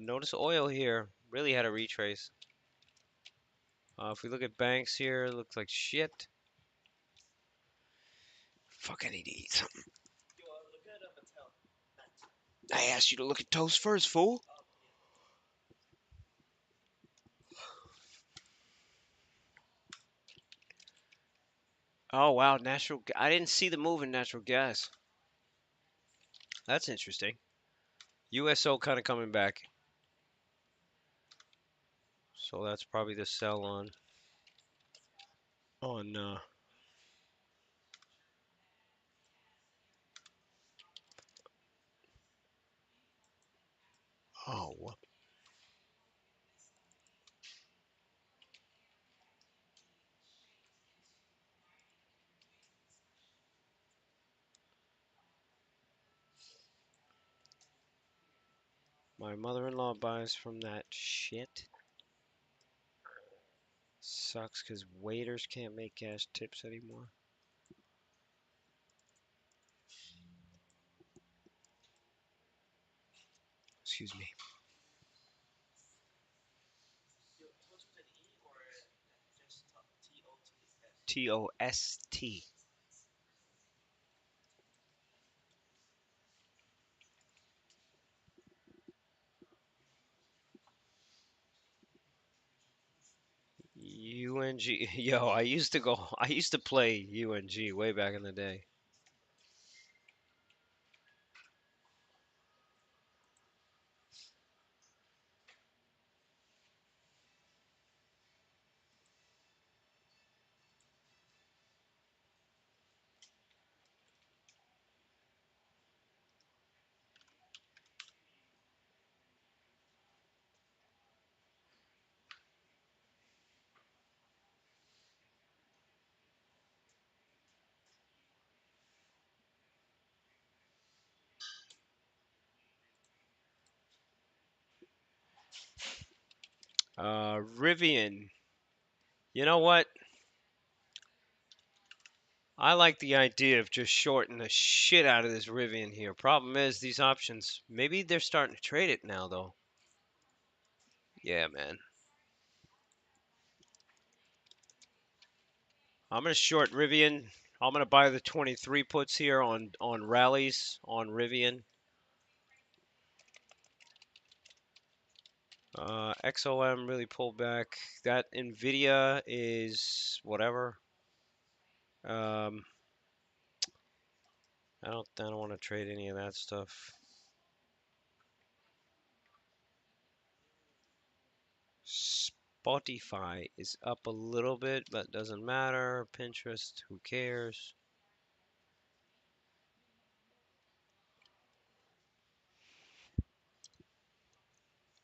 Notice oil here. Really had a retrace. If we look at banks here, it looks like shit. Fuck, I need to eat something. I asked you to look at toast first, fool. Oh wow, I didn't see the move in natural gas. That's interesting. USO kind of coming back. So that's probably the sell on oh what? My mother-in-law buys from that shit. Sucks because waiters can't make cash tips anymore. Excuse me. TOST. UNG. Yo, I used to play UNG way back in the day. Rivian. You know what? I like the idea of just shorting the shit out of this Rivian here. Problem is, these options, maybe they're starting to trade it now, though. Yeah, man. I'm going to short Rivian. I'm going to buy the 23 puts here on rallies on Rivian. XOM really pulled back. That Nvidia is whatever. Um, I don't want to trade any of that stuff. Spotify is up a little bit, but doesn't matter. Pinterest, who cares?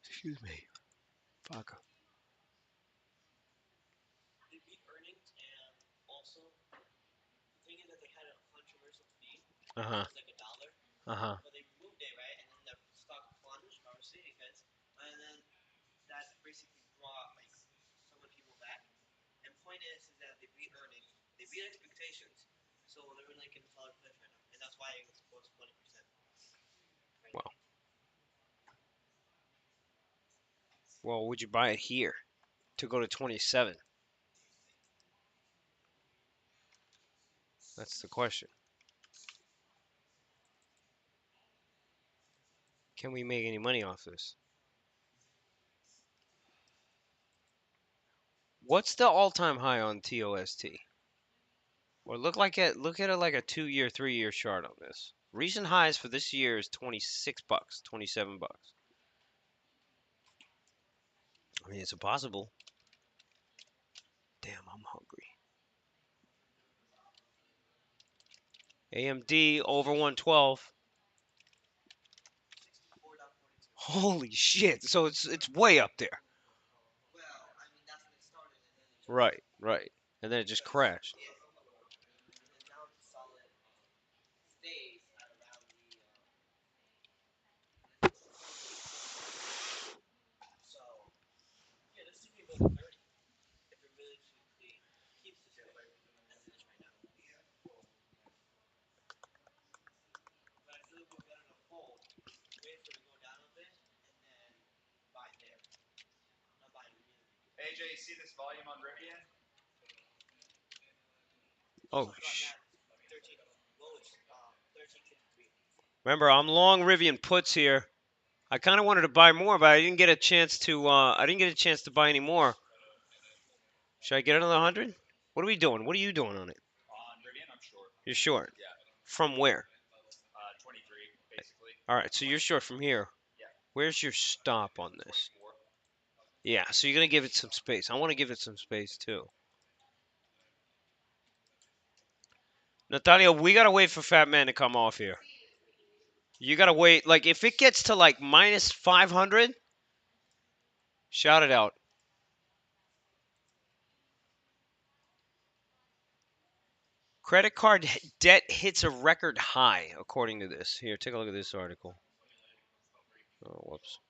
Excuse me. Fuck. They beat earnings, and also the thing is that they had a controversial fee. Uh It huh. was like $1, Uh huh. but they removed it, right? And then the stock plunged, obviously, because, and then that basically brought like some of the people back. And point is that they beat earnings, they beat expectations, so they're like in a solid place right now, and that's why it's plus 20% right Well, now. well, would you buy it here to go to 27? That's the question. Can we make any money off this? What's the all-time high on TOST? Or look at it like a 2-year, 3-year chart on this. Recent highs for this year is 26 bucks, 27 bucks. I mean, it's impossible. Damn, I'm hungry. AMD over 112. Holy shit. So it's way up there. Well, I mean, that's when it started, and then it just, Right, right. And then it just crashed. yeah, and now it's a solid stays at around the, so, yeah, this should be above 30 if it really truly keeps this way as it is right now. But I feel like we're better to hold, wait for it to go down a bit, and then buy there. Not buy immediately. AJ, you see this volume on Rivian? Oh, It's gotten that 13, low is 1353. remember, I'm long Rivian puts here. I kind of wanted to buy more, but I didn't get a chance to. I didn't get a chance to buy any more. Should I get another 100? What are we doing? What are you doing on it? On Rivian, I'm short. You're short. Yeah. From where? 23, basically. All right, so you're short from here. Yeah. Where's your stop on this? 24. Yeah, so you're gonna give it some space. I want to give it some space too. Natalia, we gotta wait for Fat Man to come off here. You gotta wait. Like if it gets to like minus 500, shout it out. Credit card debt hits a record high, according to this. Here, take a look at this article. Oh, whoops.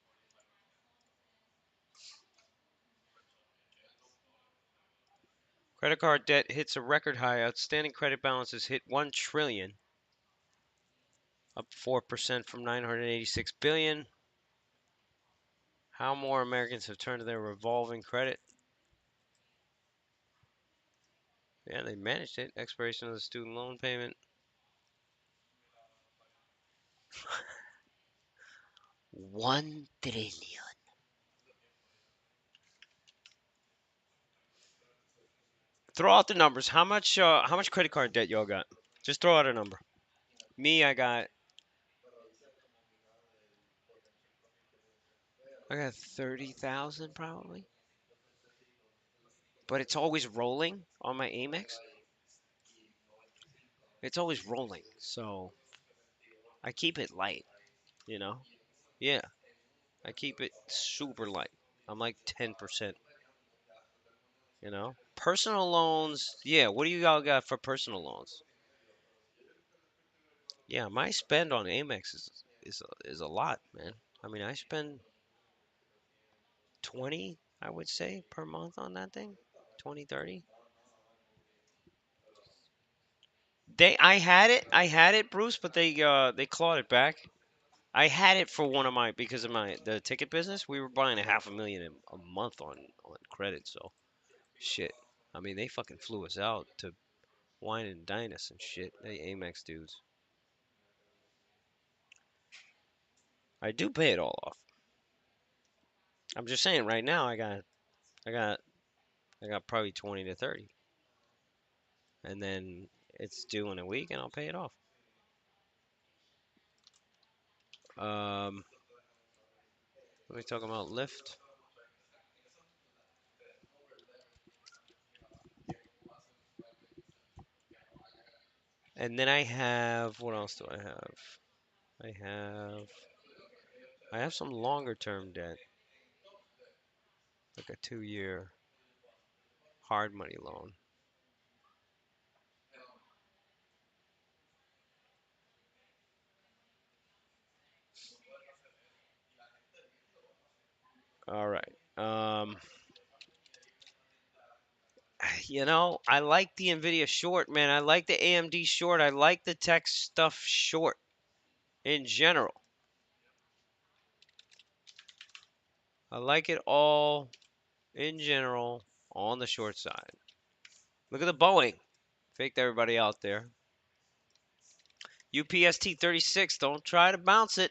Credit card debt hits a record high. Outstanding credit balances hit 1 trillion, up 4% from 986 billion. How more Americans have turned to their revolving credit? Yeah, they managed it. Expiration of the student loan payment. 1 trillion. Throw out the numbers. How much credit card debt y'all got? Just throw out a number. Me, I got 30,000 probably. But it's always rolling on my Amex. It's always rolling. So I keep it light, you know? Yeah. I keep it super light. I'm like 10%, you know? Personal loans, yeah, what do you all got for personal loans? Yeah, my spend on Amex is a lot, man. I mean, I spend 20, I would say, per month on that thing. 20, 30. I had it, Bruce, but they clawed it back. I had it for one of my because of my the ticket business. We were buying a half a million a month on credit, so shit. I mean, they fucking flew us out to wine and dine us and shit. They Amex dudes. I do pay it all off. I'm just saying right now I got I got probably 20 to 30, and then it's due in a week, and I'll pay it off. Um, what are we talking about? Lyft, and then I have what else do I have? I have I have some longer term debt, like a 2-year hard money loan. All right. I like the Nvidia short, man. I like the AMD short. I like the tech stuff short in general. I like it all in general on the short side. Look at the Boeing. Faked everybody out there. UPST 36. Don't try to bounce it.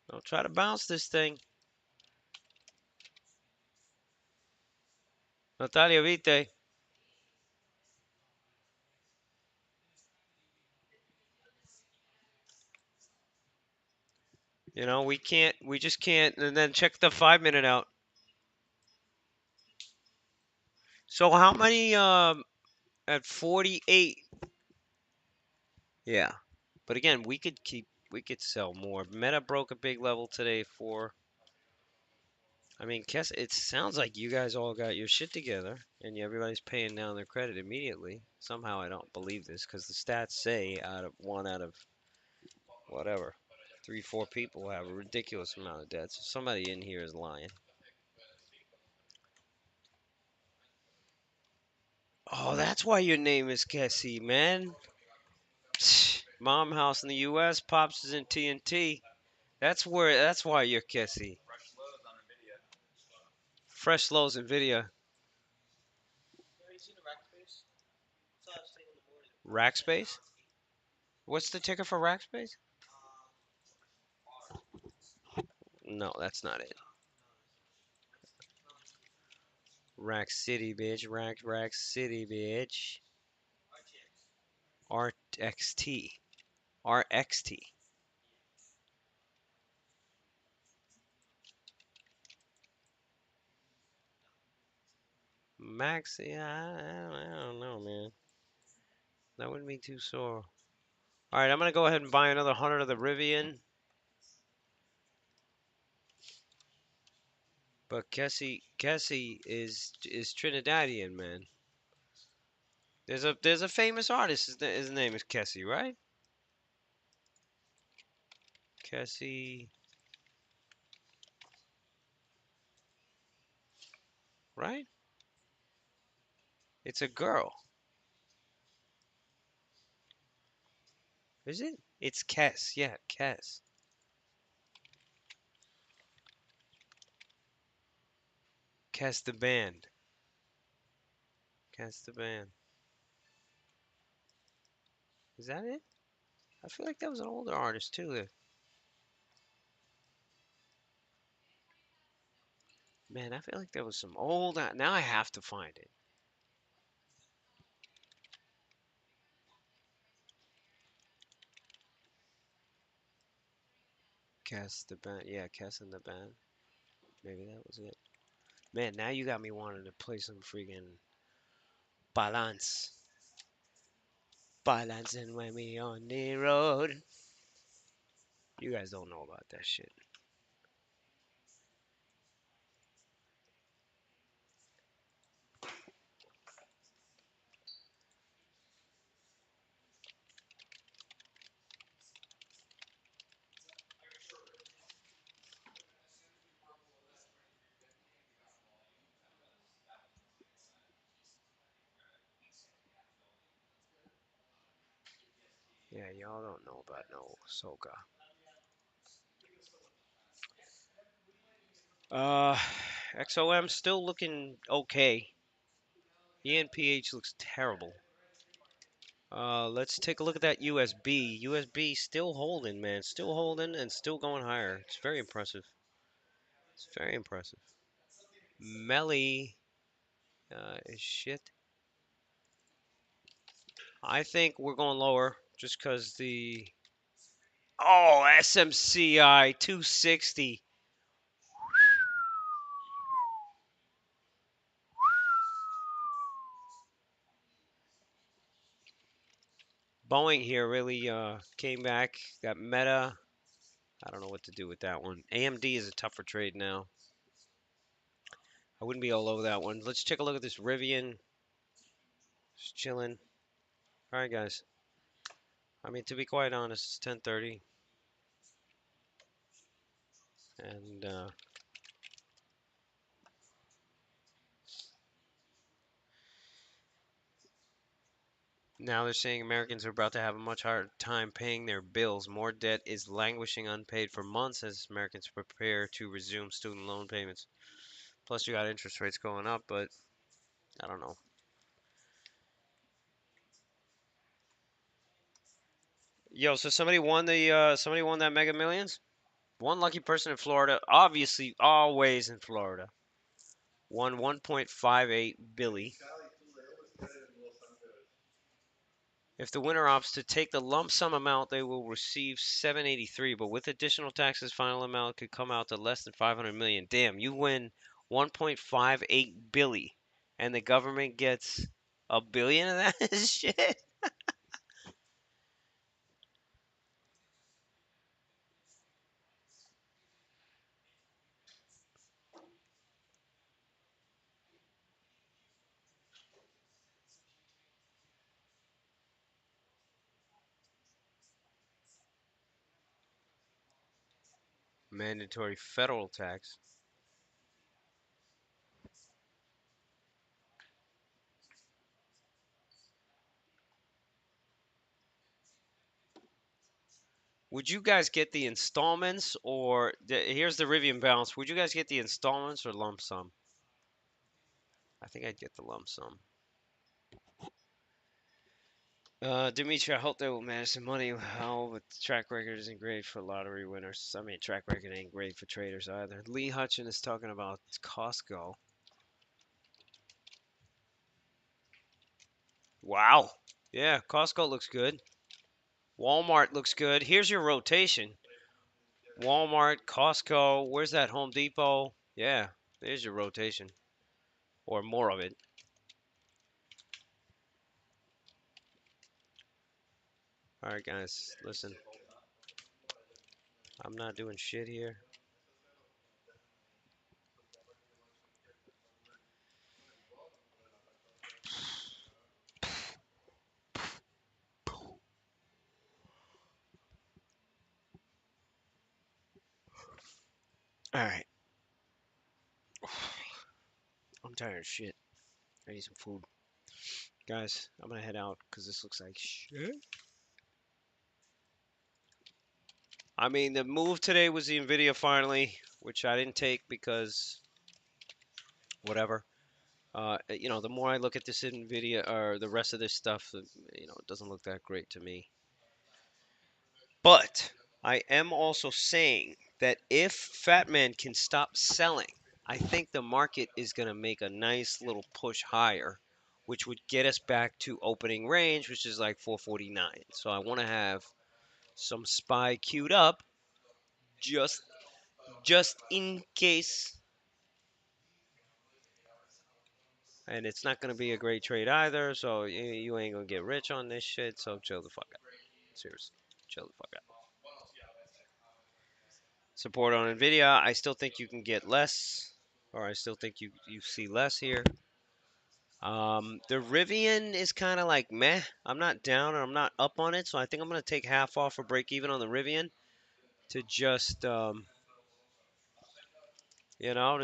Don't try to bounce this thing. Natalia Vite. We just can't. And then check the 5 minute out. So how many, at 48? Yeah. But again, we could sell more. Meta broke a big level today for, I mean, Kess, it sounds like you guys all got your shit together and everybody's paying down their credit immediately. Somehow I don't believe this because the stats say one out of whatever, 3, 4 people have a ridiculous amount of debt. So somebody in here is lying. Oh, that's why your name is Kessie, man. Mom house in the U.S., pops is in TNT. That's why you're Kessie. Fresh loads on Nvidia. Fresh lows Nvidia. Have you seen the Rackspace? Saw this thing in the morning. Rackspace? What's the ticker for Rackspace? No, that's not it. Rack City, bitch. Rack City, bitch. RTX. RXT. RXT. Max, yeah, I don't know, man. That wouldn't be too sore. All right, I'm gonna go ahead and buy another 100 of the Rivian. But Kessie is Trinidadian, man. There's a famous artist. His name is Kessie, right? Kessie, right? It's a girl. Is it? It's Kes. Yeah, Kes. Kes the band. Kes the band. Is that it? I feel like that was an older artist too. Man, I feel like there was some old. Now I have to find it. Cast the band. Yeah, casting the band. Maybe that was it. Man, now you got me wanting to play some freaking balance. Balancing when we on the road. You guys don't know about that shit. Yeah, y'all don't know about no soca. Uh, XOM still looking okay. ENPH looks terrible. Let's take a look at that USB. USB still holding, man. Still holding and still going higher. It's very impressive. It's very impressive. Melly is shit. I think we're going lower just because the. Oh, SMCI 260. Boeing here really came back. Got Meta. I don't know what to do with that one. AMD is a tougher trade now. I wouldn't be all over that one. Let's take a look at this Rivian. Just chilling. All right, guys. I mean, to be quite honest, it's 10:30, and now they're saying Americans are about to have a much harder time paying their bills. More debt is languishing unpaid for months as Americans prepare to resume student loan payments. Plus, you got interest rates going up, but I don't know. Yo, so somebody won that Mega Millions. One lucky person in Florida, obviously always in Florida, won 1.58 billion. If the winner opts to take the lump sum amount, they will receive 783, but with additional taxes, final amount could come out to less than 500 million. Damn, you win 1.58 billion and the government gets a billion of that shit. Mandatory federal tax. Would you guys get the installments or here's the Rivian balance. Would you guys get the installments or lump sum? I think I'd get the lump sum. Dimitri, I hope they will manage some money well, but the track record isn't great for lottery winners. I mean, track record ain't great for traders either. Lee Hutchin is talking about Costco. Wow. Yeah, Costco looks good. Walmart looks good. Here's your rotation. Walmart, Costco, where's that Home Depot? Yeah, there's your rotation. Or more of it. Alright, guys, listen. I'm not doing shit here. Alright. I'm tired of shit. I need some food. Guys, I'm gonna head out because this looks like shit. I mean, the move today was the Nvidia finally, which I didn't take because whatever. The more I look at this Nvidia or the rest of this stuff, it doesn't look that great to me. But I am also saying that if Fat Man can stop selling, I think the market is going to make a nice little push higher, which would get us back to opening range, which is like 449. So I want to have some SPY queued up just just in case. And it's not gonna be a great trade either, so you ain't gonna get rich on this shit. So chill the fuck out. Seriously, chill the fuck out. Support on Nvidia. I still think you can get less, or I still think you see less here. The Rivian is kind of like meh. I'm not down or I'm not up on it, so I think I'm gonna take half off or break even on the Rivian to just to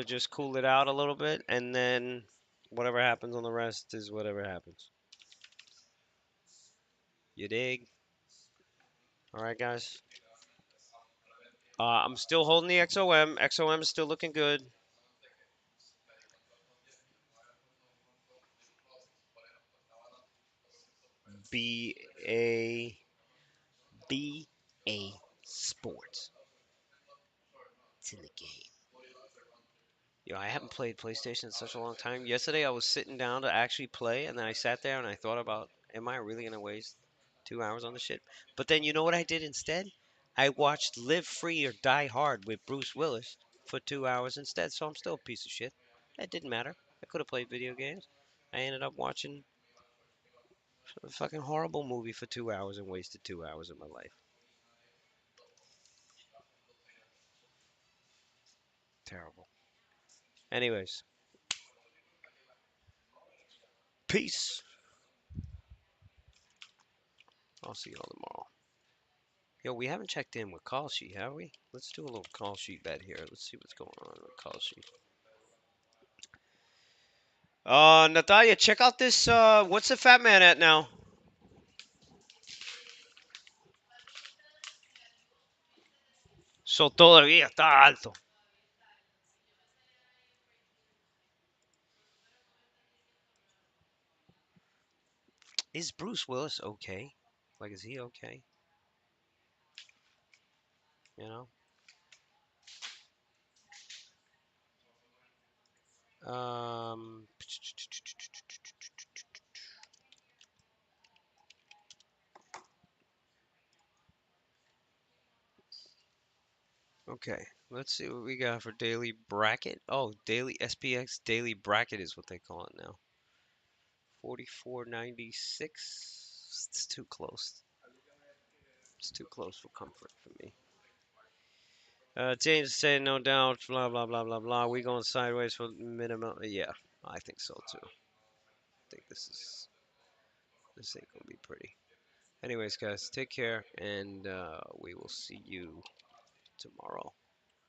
just cool it out a little bit, and then whatever happens on the rest is whatever happens. You dig? All right, guys. I'm still holding the XOM. XOM is still looking good. B B A Sports. It's in the game. I haven't played PlayStation in such a long time. Yesterday, I was sitting down to actually play, and then I sat there and I thought about, am I really gonna waste 2 hours on this shit? But then you know what I did instead? I watched Live Free or Die Hard with Bruce Willis for 2 hours instead. So I'm still a piece of shit. It didn't matter. I could have played video games. I ended up watching a fucking horrible movie for 2 hours and wasted 2 hours of my life. Terrible. Anyways, peace. I'll see y'all tomorrow. Yo, we haven't checked in with call sheet, have we? Let's do a little call sheet bet here. Let's see what's going on with call sheet. Natalia, check out this. What's the fat man at now? So todavía está alto. Is Bruce Willis okay? Like, is he okay? You know? Um. Okay, let's see what we got for daily bracket. Oh, daily SPX daily bracket is what they call it now. 44.96. It's too close. It's too close for comfort for me. James said no doubt. Blah blah blah blah blah. We going sideways for minimum. Yeah, I think so too. I think this ain't gonna be pretty. Anyways, guys, take care, and we will see you tomorrow.